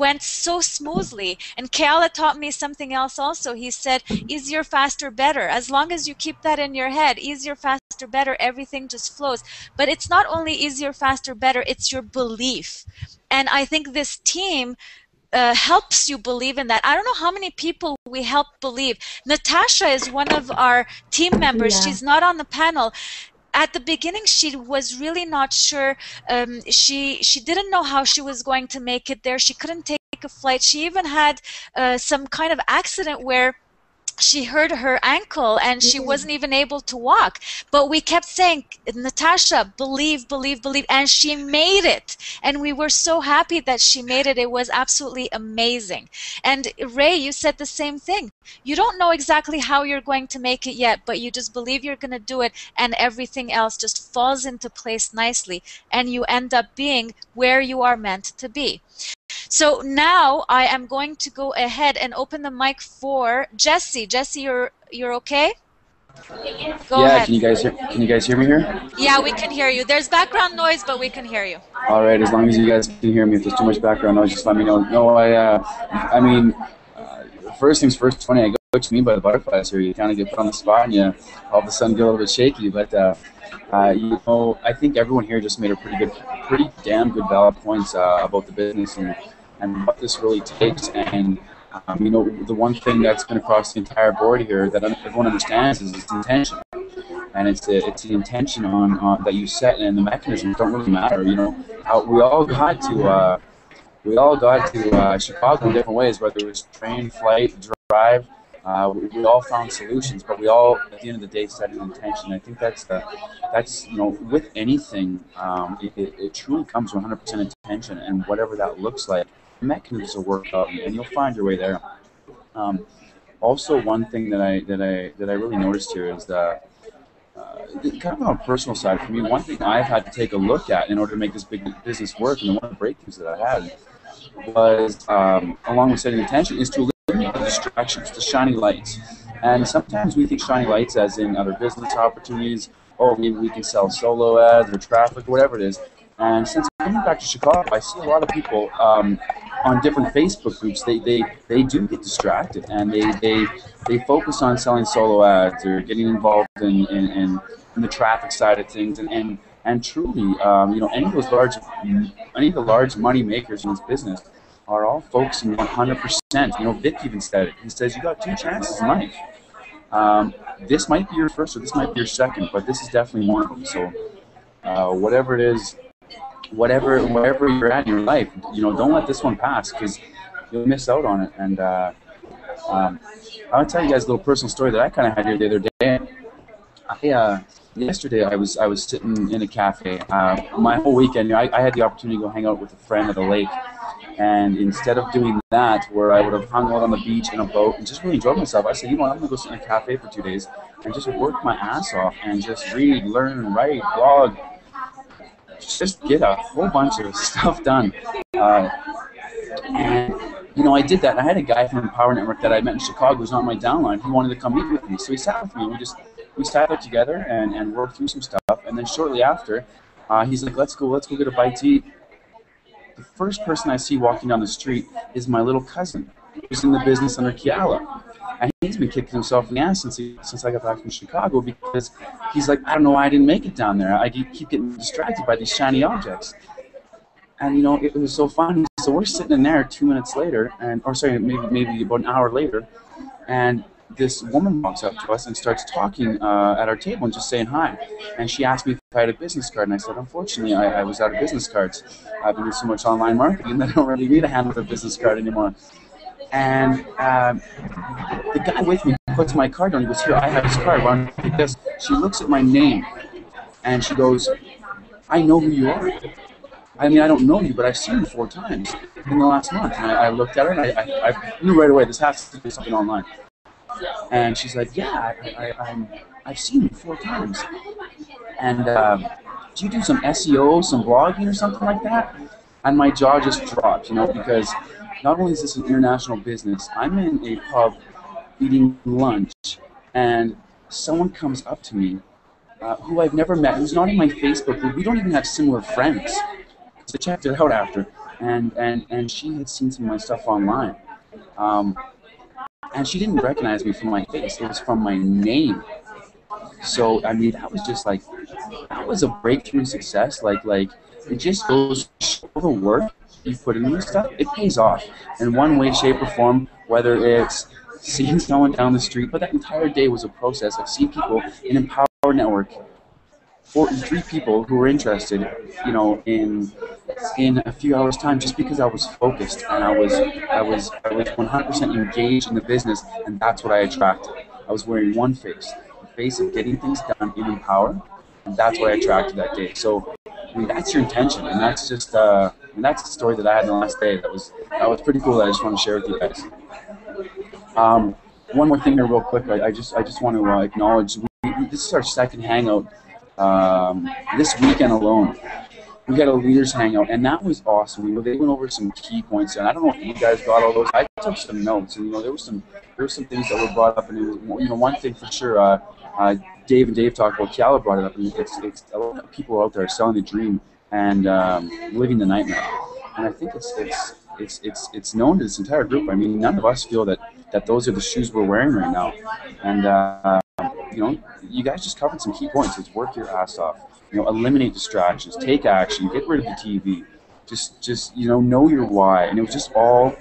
went so smoothly. And Keala taught me something else also. He said, easier, faster, better. As long as you keep that in your head, easier, faster, better, everything just flows. But it's not only easier, faster, better, it's your belief. And I think this team helps you believe in that. I don't know how many people we help believe. Natasha is one of our team members. Yeah. She's not on the panel. At the beginning, she was really not sure. She didn't know how she was going to make it there. She couldn't take a flight. She even had some kind of accident where she hurt her ankle and she wasn't even able to walk. But we kept saying, Natasha, believe, believe, believe. And she made it. And we were so happy that she made it. It was absolutely amazing. And Ray, you said the same thing. You don't know exactly how you're going to make it yet, but you just believe you're going to do it, and everything else just falls into place nicely. And you end up being where you are meant to be. So now I am going to go ahead and open the mic for Jesse. Jesse, you're okay? Go ahead. Can you guys hear me here? Yeah, we can hear you. There's background noise, but we can hear you. All right, as long as you guys can hear me. If there's too much background noise, just let me know. No, first things first. It's funny, I got what you mean by the butterflies here. You kind of get put on the spot, and you all of a sudden get a little bit shaky. But I think everyone here just made a pretty damn good valid points about the business and what this really takes. And the one thing that's been across the entire board here that everyone understands is its intention. And it's the intention on that you set, and the mechanisms don't really matter. We all got to Chicago in different ways, whether it was train, flight, drive. We all found solutions, but we all, at the end of the day, set an intention. I think that's with anything, it truly comes 100% intention, and whatever that looks like, mechanisms will work out, and you'll find your way there. Also, one thing that I really noticed here is that kind of on a personal side for me, one thing I've had to take a look at in order to make this big business work, and one of the breakthroughs that I had was, along with setting intention, is to eliminate the distractions, the shiny lights. And sometimes we think shiny lights as in other business opportunities, or maybe we can sell solo ads or traffic, whatever it is. And since coming back to Chicago, I see a lot of people on different Facebook groups. They do get distracted, and they focus on selling solo ads or getting involved in the traffic side of things. And truly, any of the large money makers in this business are all focusing 100%. Vic even said it. He says you got two chances in life. This might be your first, or this might be your second, but this is definitely one of them. So whatever it is. Wherever you're at in your life, don't let this one pass, because you'll miss out on it. And I'll tell you guys a little personal story that I kind of had here the other day. Yesterday I was sitting in a cafe. My whole weekend, I had the opportunity to go hang out with a friend at a lake, and instead of doing that, where I would have hung out on the beach in a boat and just really enjoyed myself, I said, I'm going to go sit in a cafe for 2 days and just work my ass off and just read, learn, write, blog. Just get a whole bunch of stuff done. And I did that. I had a guy from the Power Network that I met in Chicago who's on my downline. He wanted to come meet with me. So he sat with me, and we sat there together and worked through some stuff. And then shortly after, he's like, let's go get a bite to eat. The first person I see walking down the street is my little cousin, who's in the business under Keala. And he's been kicking himself in the ass since I got back from Chicago, because he's like, I don't know why I didn't make it down there. I keep getting distracted by these shiny objects. And it was so funny. So we're sitting in there 2 minutes later, maybe about an hour later, and this woman walks up to us and starts talking at our table and just saying hi. And she asked me if I had a business card, and I said, unfortunately, I was out of business cards. I've been doing so much online marketing that I don't really need a hand with a business card anymore. And the guy with me puts my card down. He goes, here, I have his card. Why don't you take this? She looks at my name, and she goes, I know who you are. I mean, I don't know you, but I've seen you 4 times. in the last month. And I looked at her and I knew right away this has to be something online. And she's like, yeah, I've seen you 4 times. And do you do some SEO, some blogging or something like that? And my jaw just dropped, because not only is this an international business, I'm in a pub eating lunch, and someone comes up to me who I've never met, who's not in my Facebook group. We don't even have similar friends. So I checked it out after, and she had seen some of my stuff online. And she didn't recognize me from my face. It was from my name. So, I mean, that was just like, that was a breakthrough success. Like it just goes to show the work you put into this stuff. It pays off in one way, shape, or form, whether it's seeing someone down the street, but that entire day was a process of seeing people in Empower Network, 3 people who were interested, in a few hours' time, just because I was focused and I was 100% engaged in the business, and that's what I attracted. I was wearing one face, the face of getting things done in Empower, and that's what I attracted that day. So, I mean, that's your intention, and that's just, that's the story that I had in the last day. That was pretty cool. That I just want to share with you guys. One more thing here, real quick. I just want to acknowledge this is our second hangout. This weekend alone, we got a leaders hangout, and that was awesome. They went over some key points, and I don't know if you guys got all those. I took some notes, and there were some things that were brought up, and it was, one thing for sure. Dave talked about. Kiala brought it up, and it's a lot of people out there selling the dream and living the nightmare, and I think it's known to this entire group. I mean, none of us feel that those are the shoes we're wearing right now, and you guys just covered some key points. It's work your ass off. Eliminate distractions, take action, get rid of the TV. Just know your why. And it was just all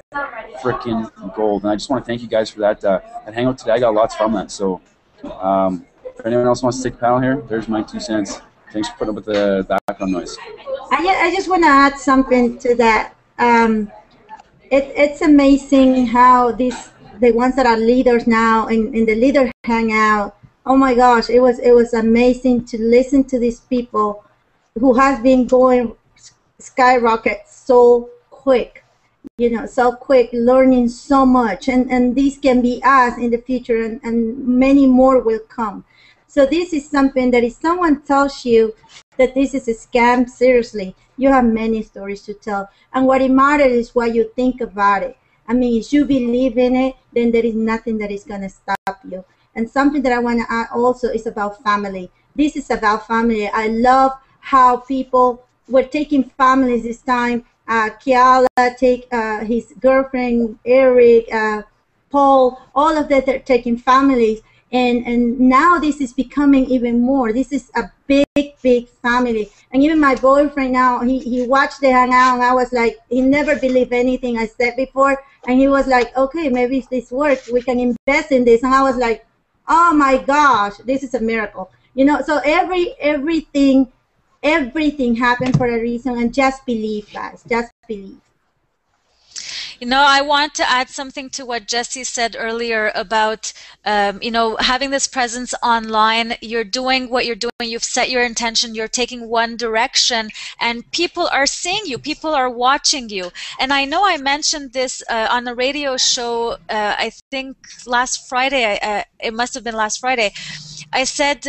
freaking gold. And I just want to thank you guys for that hangout today. I got lots from that. So if anyone else wants to take the panel here, there's my 2 cents. Thanks for putting up with the background noise. I just want to add something to that. It's amazing how the ones that are leaders now in the leader hangout. Oh my gosh, it was amazing to listen to these people who have been going skyrocket so quick, learning so much, and these can be us in the future, and many more will come. So this is something that if someone tells you that this is a scam, seriously, you have many stories to tell, and what it matters is what you think about it. I mean, if you believe in it, then there is nothing that is going to stop you. And something that I want to add also is about family. This is about family. I love how people were taking families this time. Kiala take his girlfriend, Eric, Paul, all of that, they're taking families. And now this is becoming even more. This is a big family. And even my boyfriend now, he watched the hangout, and I was like, he never believed anything I said before. And he was like, okay, maybe if this works, we can invest in this. And I was like, oh my gosh, this is a miracle. So everything happened for a reason, and just believe, guys, just believe. I want to add something to what Jesse said earlier about, having this presence online. You're doing what you're doing. You've set your intention. You're taking one direction, and people are seeing you. People are watching you. And I know I mentioned this on a radio show, I think last Friday. It must have been last Friday. I said,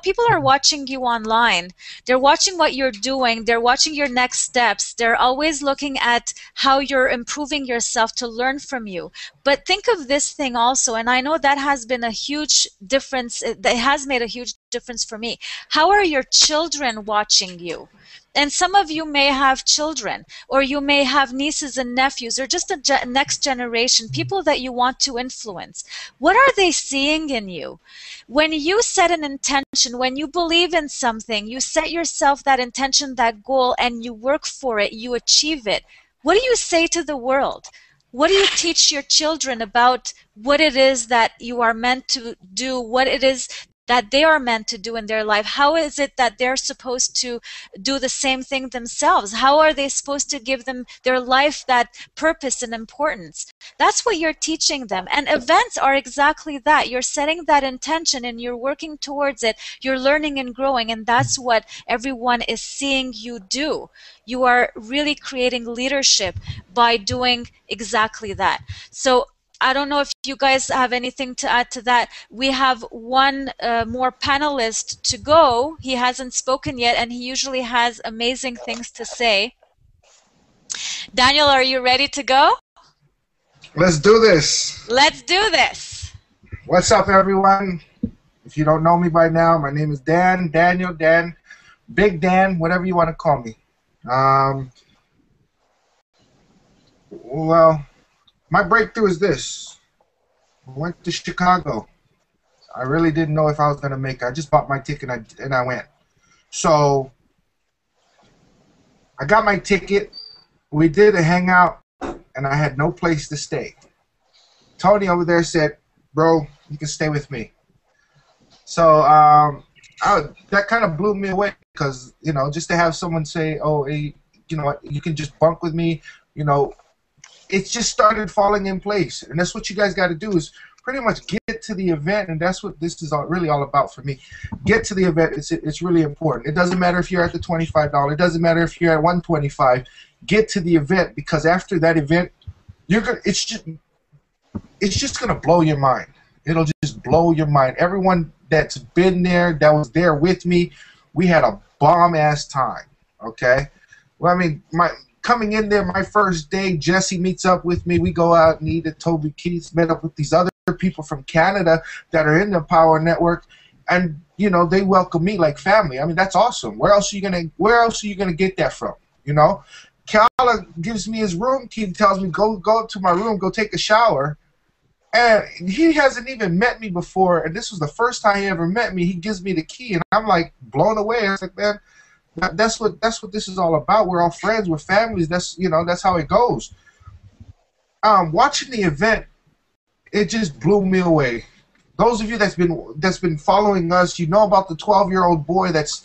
people are watching you online. They're watching what you're doing. They're watching your next steps. They're always looking at how you're improving yourself to learn from you. But think of this thing also, and I know that has been a huge difference. That has made a huge difference for me. How are your children watching you? And some of you may have children, or you may have nieces and nephews, or just a next generation, people that you want to influence. What are they seeing in you? When you set an intention, when you believe in something, you set yourself that intention, that goal, and you work for it, you achieve it. What do you say to the world? What do you teach your children about what it is that you are meant to do, what it is that they are meant to do in their life? How is it that they're supposed to do the same thing themselves? How are they supposed to give them their life that purpose and importance? That's what you're teaching them. And events are exactly that. You're setting that intention and you're working towards it. You're learning and growing, and that's what everyone is seeing you do. You are really creating leadership by doing exactly that. So I don't know if you guys have anything to add to that. We have one more panelist to go. He hasn't spoken yet, and he usually has amazing things to say. Daniel, are you ready to go? Let's do this. Let's do this. What's up, everyone? If you don't know me by now, my name is Dan, Daniel, Dan, Big Dan, whatever you want to call me. Well, my breakthrough is this. I went to Chicago. I really didn't know if I was going to make it. I just bought my ticket and I went. So I got my ticket. We did a hangout, and I had no place to stay. Tony over there said, bro, you can stay with me. So that kind of blew me away because, you know, just to have someone say, oh, hey, you know what, you can just bunk with me, you know, it just started falling in place. And that's what you guys got to do is pretty much get to the event, and that's what this is really all about for me. Get to the event. It's really important. It doesn't matter if you're at the $25. It doesn't matter if you're at $125. Get to the event, because after that event, it's just gonna blow your mind. It'll just blow your mind. Everyone that's been there, that was there with me, we had a bomb-ass time, okay? Well, I mean, coming in there my first day, Jesse meets up with me. We go out and eat at Toby Keith's, met up with these other people from Canada that are in the Power Network, and, you know, they welcome me like family. I mean, that's awesome. Where else are you gonna get that from, you know? Kala gives me his room key and tells me, go to my room, go take a shower. And he hasn't even met me before, and this was the first time he ever met me. He gives me the key, and I'm like blown away. I was like, man, that's what this is all about. We're all friends, we're families. That's, you know, that's how it goes. Watching the event, it just blew me away. Those of you that's been following us, you know about the 12-year-old boy that's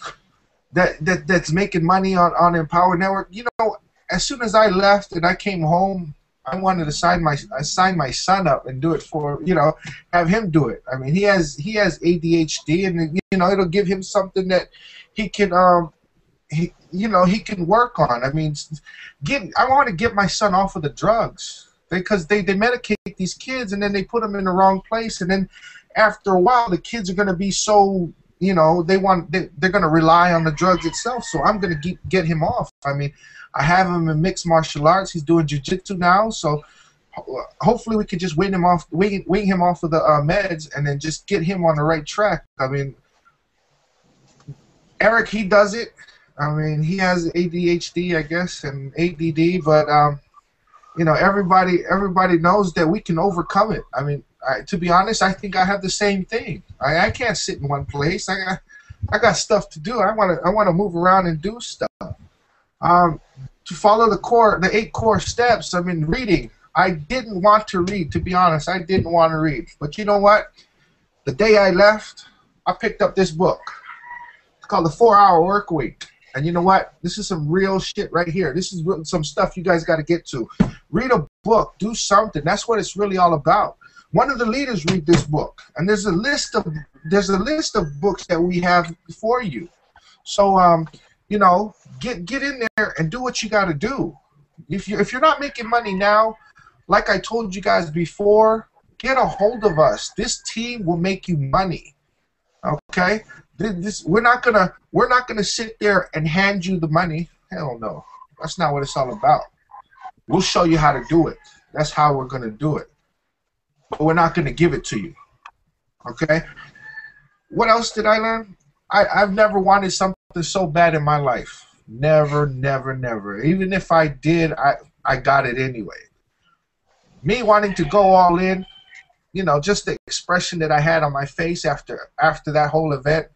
making money on Empower Network. You know, as soon as I left and I came home, I wanted to sign my son up and do it for, you know, have him do it. I mean, he has ADHD, and, you know, it'll give him something that he can he can work on. I mean, I want to get my son off of the drugs, because they medicate these kids and then they put them in the wrong place, and then after a while the kids are going to be so, you know, they're going to rely on the drugs itself. So I'm going to get him off. I mean, I have him in mixed martial arts. He's doing jiu-jitsu now, so hopefully we can just wing him off of the meds and then just get him on the right track. I mean, Eric, he does it. I mean, he has ADHD, I guess, and ADD, but you know, everybody knows that we can overcome it. I mean, to be honest, I think I have the same thing. I can't sit in one place. I got stuff to do. I want to move around and do stuff. To follow the 8 core steps, I mean, reading. I didn't want to read, to be honest. I didn't want to read. But you know what? The day I left, I picked up this book. It's called The 4-Hour Work Week. And you know what? This is some real shit right here. This is some stuff you guys got to get to. Read a book. Do something. That's what it's really all about. One of the leaders read this book, and there's a list of books that we have for you. So you know, get in there and do what you got to do. If you're not making money now, like I told you guys before, get a hold of us. This team will make you money. Okay? We're not gonna sit there and hand you the money. Hell no. That's not what it's all about. We'll show you how to do it. That's how we're gonna do it. But we're not gonna give it to you. Okay? What else did I learn? I've never wanted something so bad in my life. Never, never, never. Even if I did, I got it anyway. Me wanting to go all in, you know, just the expression that I had on my face after that whole event,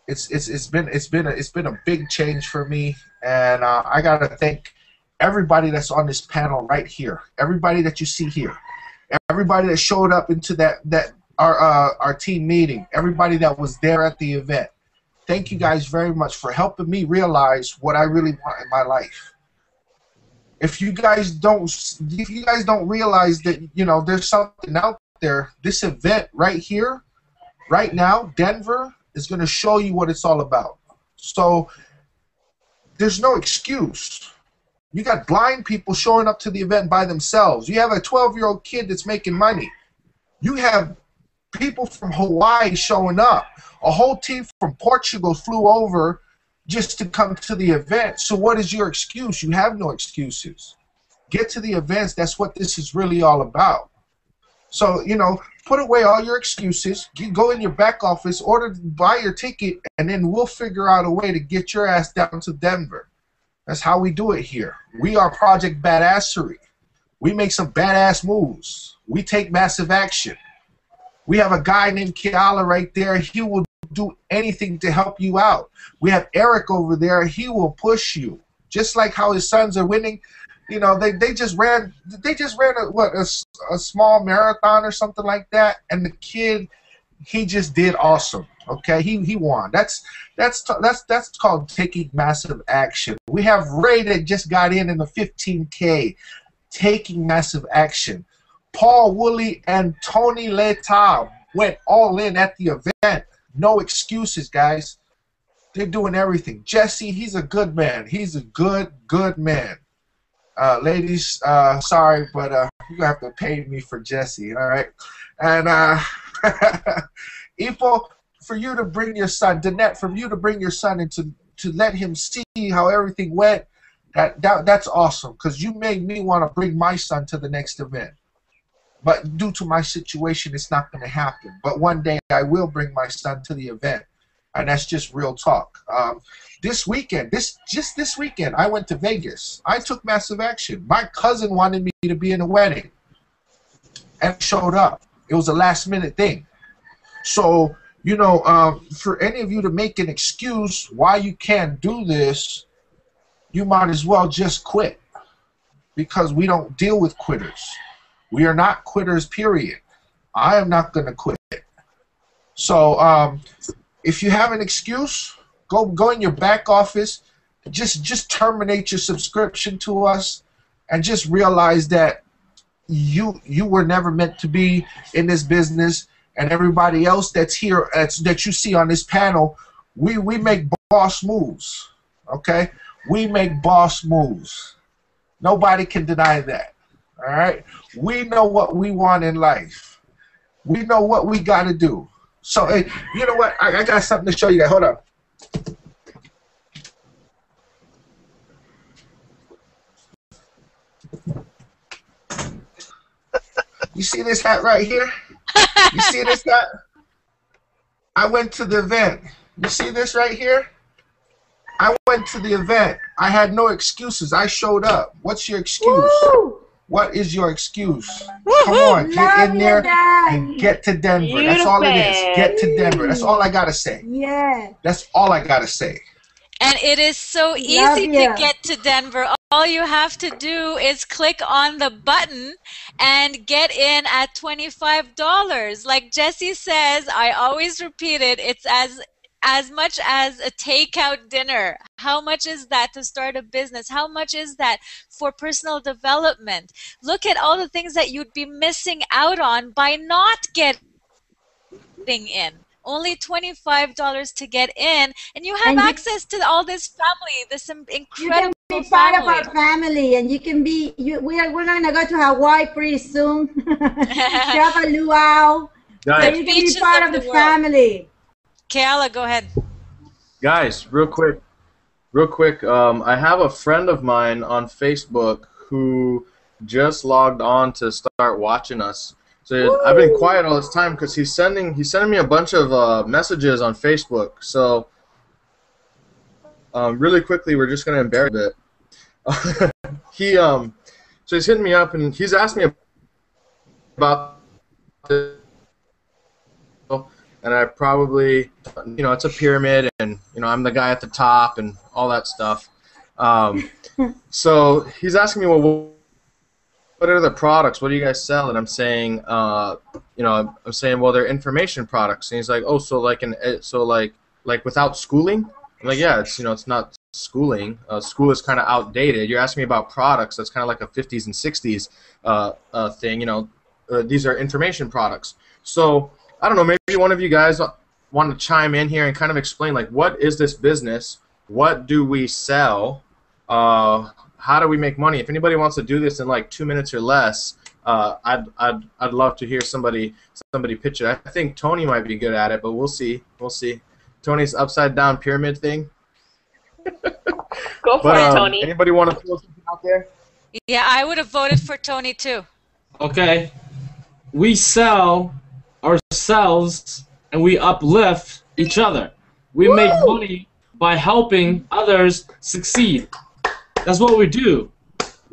it's been a big change for me, and I gotta thank everybody that's on this panel right here, everybody that you see here, everybody that showed up into that our team meeting, everybody that was there at the event. Thank you guys very much for helping me realize what I really want in my life. If you guys don't realize that, you know, there's something out there, this event right here, right now, Denver is going to show you what it's all about. So there's no excuse. You got blind people showing up to the event by themselves. You have a 12-year-old kid that's making money. You have people from Hawaii showing up. A whole team from Portugal flew over just to come to the event. So what is your excuse? You have no excuses. Get to the events. That's what this is really all about. So, you know, put away all your excuses. You go in your back office, buy your ticket, and then we'll figure out a way to get your ass down to Denver. That's how we do it here. We are Project Badassery. We make some badass moves. We take massive action. We have a guy named Keala right there. He will do anything to help you out. We have Eric over there. He will push you. Just like how his sons are winning. You know, they just ran a small marathon or something like that, and the kid, he just did awesome. Okay, he won. That's called taking massive action. We have Ray that just got in the 15K, taking massive action. Paul Woolley and Tony Leta went all in at the event. No excuses, guys. They're doing everything. Jesse, he's a good man. He's a good man. Ladies, sorry, but you're going to have to pay me for Jesse, all right? And Ifo, for you to bring your son, Danette, for you to bring your son and to let him see how everything went, that's awesome, because you made me want to bring my son to the next event. But due to my situation, it's not going to happen. But one day I will bring my son to the event, and that's just real talk. This weekend, this weekend, I went to Vegas. I took massive action. My cousin wanted me to be in a wedding and showed up. It was a last-minute thing. So, you know, for any of you to make an excuse why you can't do this, you might as well just quit, because we don't deal with quitters. We are not quitters, period. I am not going to quit. So if you have an excuse, go in your back office, just terminate your subscription to us, and just realize that you were never meant to be in this business. And everybody else that's here, that you see on this panel, we make boss moves, okay? We make boss moves. Nobody can deny that, all right? We know what we want in life. We know what we got to do. So, hey, you know what? I got something to show you guys. Hold on. You see this hat right here? You see this hat? I went to the event. You see this right here? I went to the event. I had no excuses. I showed up. What's your excuse? Woo! What is your excuse? Come on, get in there and get to Denver. That's all it is. Get to Denver. That's all I gotta say. Yeah. That's all I gotta say. And it is so easy to get to Denver. All you have to do is click on the button and get in at $25. Like Jesse says, I always repeat it, it's as much as a takeout dinner. How much is that to start a business? How much is that for personal development? Look at all the things that you'd be missing out on by not getting in. Only $25 to get in, and you have access to all this family, this incredible you can be part of our family, and you can be. We're gonna go to Hawaii pretty soon. Have a luau, so you can be part of the family. Keala, go ahead. Guys, real quick. I have a friend of mine on Facebook who just logged on to start watching us. So Woo! I've been quiet all this time because he's sending me a bunch of messages on Facebook. So really quickly, we're just gonna embarrass it. So he's hitting me up and he's asked me about this, and I probably, you know, it's a pyramid, and you know, I'm the guy at the top and all that stuff. So he's asking me, well, what are the products? What do you guys sell? And I'm saying, I'm saying, well, they're information products. And he's like, oh, so like without schooling? I'm like, yeah, it's not schooling. School is kind of outdated. You're asking me about products. That's kind of like a 50s and 60s thing. These are information products. So I don't know. Maybe one of you guys want to chime in here and kind of explain, like, what is this business? What do we sell? How do we make money? If anybody wants to do this in like 2 minutes or less, I'd love to hear somebody pitch it. I think Tony might be good at it, but we'll see. We'll see. Tony's upside down pyramid thing. Go for it, Tony. Anybody want to throw something out there? Yeah, I would have voted for Tony too. Okay. We sell ourselves and we uplift each other. We make money by helping others succeed. That's what we do.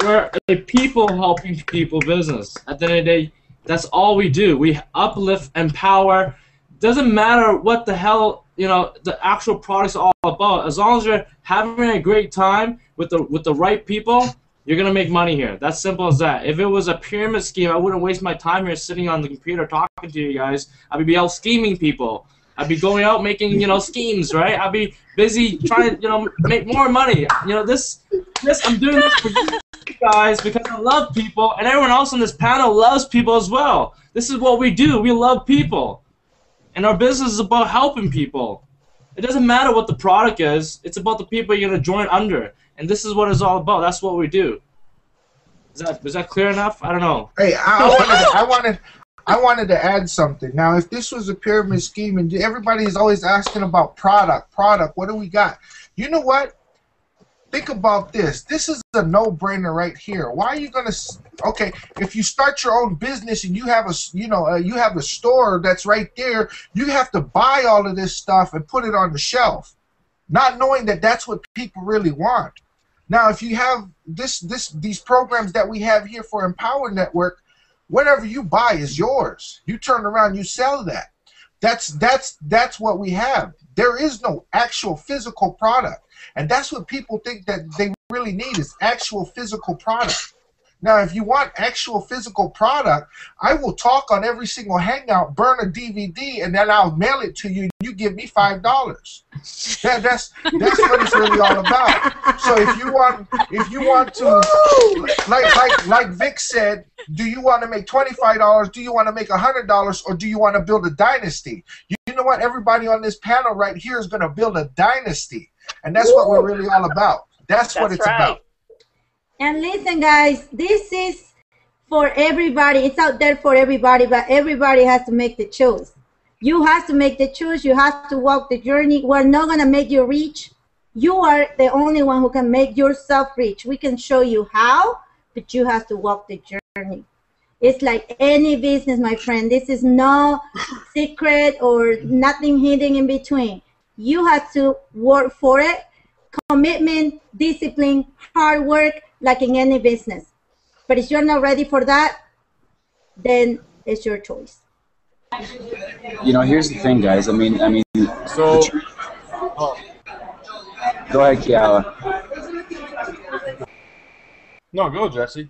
We're a people helping people business. At the end of the day, that's all we do. We uplift, empower. Doesn't matter what the hell the actual product's all about. As long as you're having a great time with the right people, you're gonna make money here. That's simple as that. If it was a pyramid scheme, I wouldn't waste my time here sitting on the computer talking to you guys. I'd be out scheming people. I'd be going out making schemes, right? I'd be busy trying to make more money. This I'm doing this for you guys because I love people, and everyone else on this panel loves people as well. This is what we do. We love people, and our business is about helping people. It doesn't matter what the product is. It's about the people you're gonna join under, and this is what it's all about. That's what we do. Is that clear enough? I don't know. Hey, I wanted to add something. Now, if this was a pyramid scheme and everybody is always asking about product, what do we got? You know what? Think about this. This is a no-brainer right here. Why are you gonna? Okay, if you start your own business and you have you have a store that's right there, you have to buy all of this stuff and put it on the shelf, not knowing that that's what people really want. Now, if you have these programs that we have here for Empower Network, whatever you buy is yours. You turn around, you sell that. That's what we have. There is no actual physical product. And that's what people think that they really need is actual physical product. Now, if you want actual physical product, I will talk on every single Hangout, burn a DVD, and then I'll mail it to you. And you give me $5. That's what it's really all about. So if you want to, like Vic said, do you want to make $25? Do you want to make $100? Or do you want to build a dynasty? You know what? Everybody on this panel right here is going to build a dynasty. And that's what we're really all about. That's what it's about. And listen, guys, this is for everybody. It's out there for everybody, but everybody has to make the choice. You have to make the choice. You have to walk the journey. We're not going to make you rich. You are the only one who can make yourself rich. We can show you how, but you have to walk the journey. It's like any business, my friend. This is no secret or nothing hidden in between. You have to work for it. Commitment, discipline, hard work, like in any business. But if you're not ready for that, then it's your choice. Here's the thing, guys. I mean. So. Go ahead, Kiala. No, go, Jesse.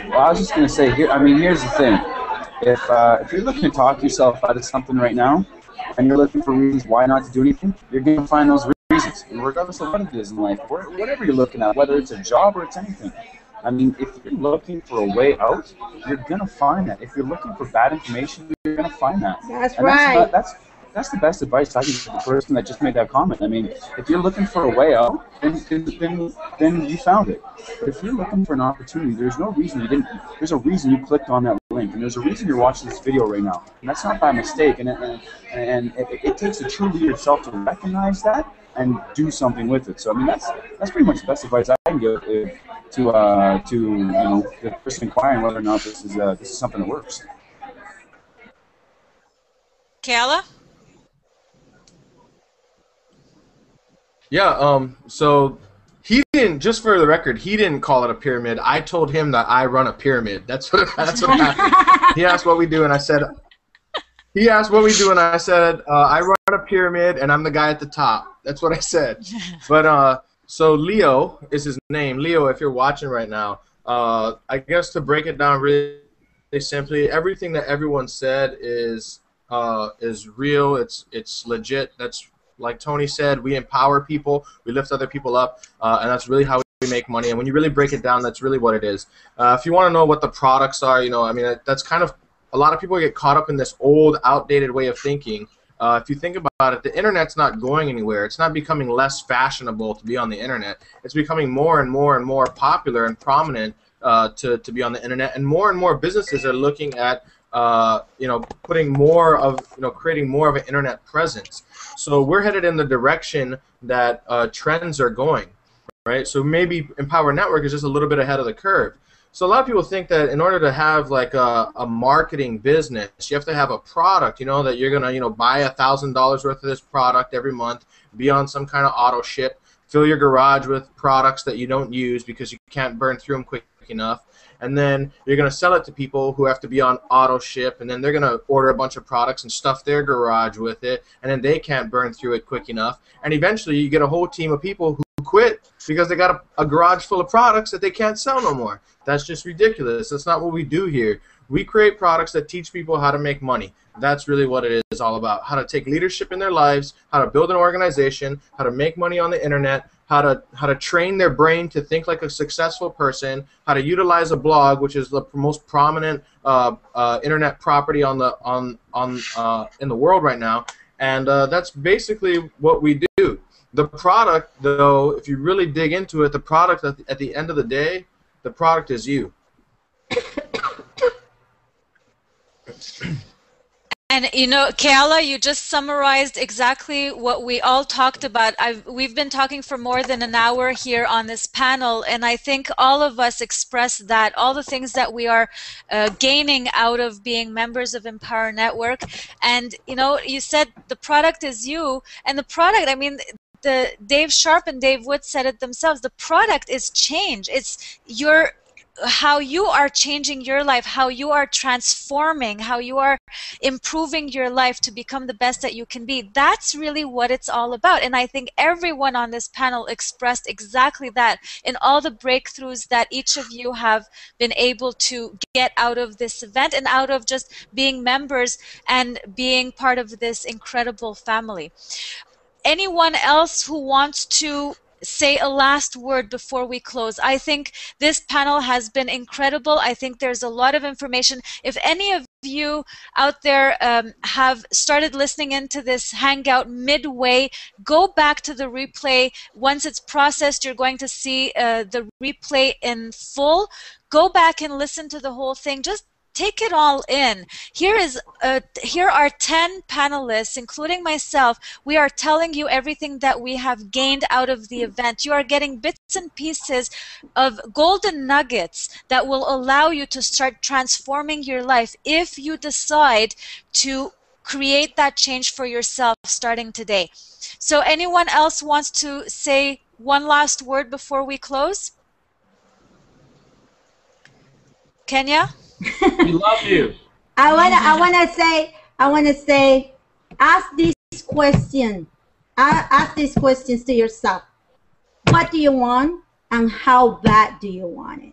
Well, I was just gonna say here. Here's the thing. If you're looking to talk yourself out of something right now, and you're looking for reasons why not to do anything, you're gonna find those reasons, regardless of what it is in life, or whatever you're looking at, whether it's a job or it's anything. If you're looking for a way out, you're gonna find that. If you're looking for bad information, you're gonna find that. That's right. That's the best advice I can give the person that just made that comment. If you're looking for a way out, then you found it. But if you're looking for an opportunity, there's no reason you didn't. There's a reason you clicked on that link, and there's a reason you're watching this video right now. And that's not by mistake. And it takes a true leader yourself to recognize that and do something with it. So that's pretty much the best advice I can give to the person inquiring whether or not this is something that works. Kayla? Yeah, so he didn't, just for the record, he didn't call it a pyramid. I told him that I run a pyramid. That's what happened. He asked what we do, and I said, I run a pyramid, and I'm the guy at the top. That's what I said. But, so Leo is his name. Leo, if you're watching right now, I guess to break it down really simply, everything that everyone said is real. It's legit. That's like Tony said. We empower people. We lift other people up, and that's really how we make money. And when you really break it down, that's really what it is. If you want to know what the products are, I mean, that's kind of a lot of people get caught up in this old, outdated way of thinking. If you think about it, the internet's not going anywhere. It's not becoming less fashionable to be on the internet. It's becoming more and more and more popular and prominent to be on the internet, and more businesses are looking at putting more of creating more of an internet presence. So we're headed in the direction that trends are going, right? So maybe Empower Network is just a little bit ahead of the curve. So a lot of people think that in order to have like a marketing business, you have to have a product, that you're gonna, buy $1,000 worth of this product every month, be on some kind of auto ship, fill your garage with products that you don't use because you can't burn through them quick enough, and then you're gonna sell it to people who have to be on auto ship, and then they're gonna order a bunch of products and stuff their garage with it, and then they can't burn through it quick enough, and eventually you get a whole team of people who quit because they got a garage full of products that they can't sell no more. That's just ridiculous. That's not what we do here. We create products that teach people how to make money. That's really what it is all about. How to take leadership in their lives, how to build an organization, how to make money on the internet, how to train their brain to think like a successful person, how to utilize a blog, which is the most prominent internet property in the world right now. And that's basically what we do. The product, though, if you really dig into it, the product at the end of the day, the product is you. And Kayla, you just summarized exactly what we all talked about. We've been talking for more than an hour here on this panel, and I think all of us express that, all the things that we are gaining out of being members of Empower Network. And you said the product is you, and the product, I mean, Dave Sharp and Dave Wood said it themselves. The product is change. It's how you are changing your life, how you are transforming, how you are improving your life to become the best that you can be. That's really what it's all about. And I think everyone on this panel expressed exactly that in all the breakthroughs that each of you have been able to get out of this event and out of just being members and being part of this incredible family. Anyone else who wants to say a last word before we close? I think this panel has been incredible. I think there's a lot of information. If any of you out there have started listening into this Hangout midway, go back to the replay. Once it's processed, you're going to see the replay in full. Go back and listen to the whole thing. Just take it all in. Here are 10 panelists, including myself. We are telling you everything that we have gained out of the event. You are getting bits and pieces of golden nuggets that will allow you to start transforming your life if you decide to create that change for yourself starting today. So anyone else wants to say one last word before we close? Kenya? We love you. I wanna say, ask this question. Ask these questions to yourself. What do you want, and how bad do you want it?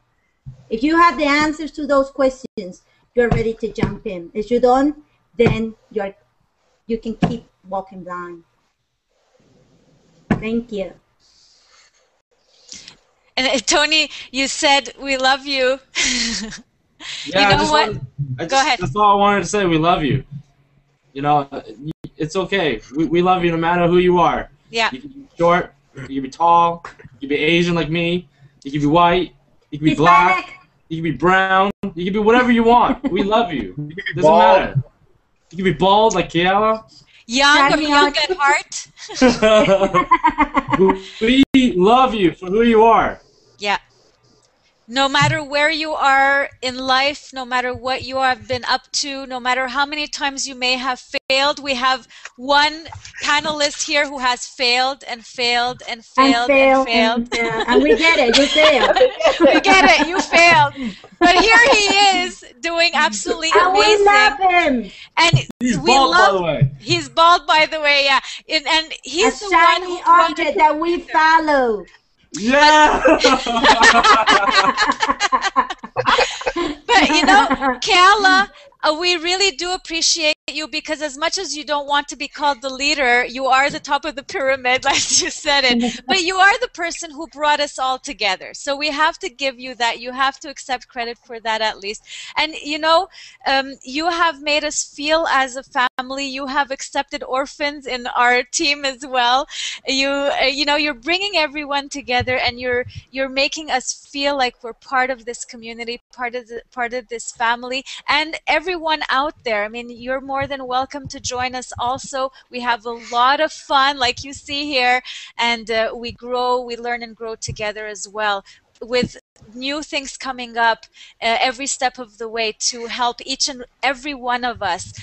If you have the answers to those questions, you're ready to jump in. If you don't, then you can keep walking blind. Thank you. And Tony, you said we love you. Yeah, you know what? Go ahead. That's all I wanted to say. We love you. It's okay. We love you no matter who you are. Yeah. You can be short. You can be tall. You can be Asian like me. You can be white. You can be black. You can be brown. You can be whatever you want. We love you. Doesn't matter. You can be bald like Kiala. Young or young at heart. We love you for who you are. Yeah. No matter where you are in life, no matter what you have been up to, no matter how many times you may have failed, we have one panelist here who has failed and failed and failed and failed. And we get it, you failed. We get it, you failed. But here he is doing absolutely amazing. We love him. And he's bald, by the way. He's bald, by the way, yeah. And he's a shiny object that we follow. Yeah. But you know, Kayla, we really do appreciate you, because as much as you don't want to be called the leader, you are the top of the pyramid, like you said it. But you are the person who brought us all together. So we have to give you that. You have to accept credit for that at least. And you know, you have made us feel as a family. You have accepted orphans in our team as well. You know, you're bringing everyone together, and you're making us feel like we're part of this community, part of this family, and everyone out there. I mean, you're more than welcome to join us also. We have a lot of fun, like you see here, and we learn and grow together as well, with new things coming up every step of the way to help each and every one of us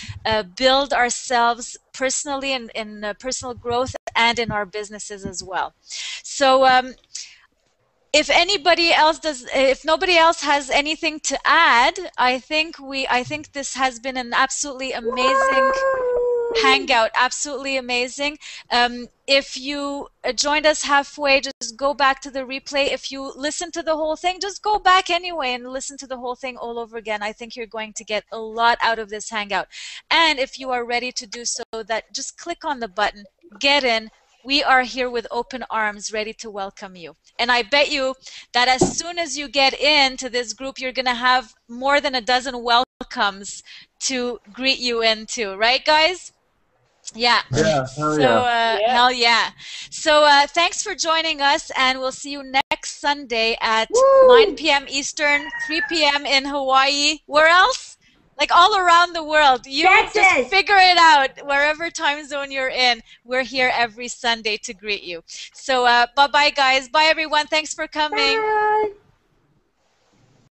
build ourselves personally in personal growth and in our businesses as well. So if nobody else has anything to add, I think this has been an absolutely amazing hangout, absolutely amazing. If you joined us halfway, just go back to the replay. If you listen to the whole thing, just go back anyway and listen to the whole thing all over again. I think you're going to get a lot out of this hangout. And if you are ready to do so, that just click on the button, get in. We are here with open arms, ready to welcome you. And I bet you that as soon as you get into this group, you're going to have more than a dozen welcomes to greet you into, right, guys? Yeah. Yeah. Hell So, yeah. hell yeah. So, thanks for joining us, and we'll see you next Sunday at 9 p.m. Eastern, 3 p.m. in Hawaii. Where else? Like all around the world. You just figure it out wherever time zone you're in. We're here every Sunday to greet you. So, bye-bye, guys. Bye, everyone. Thanks for coming. Bye.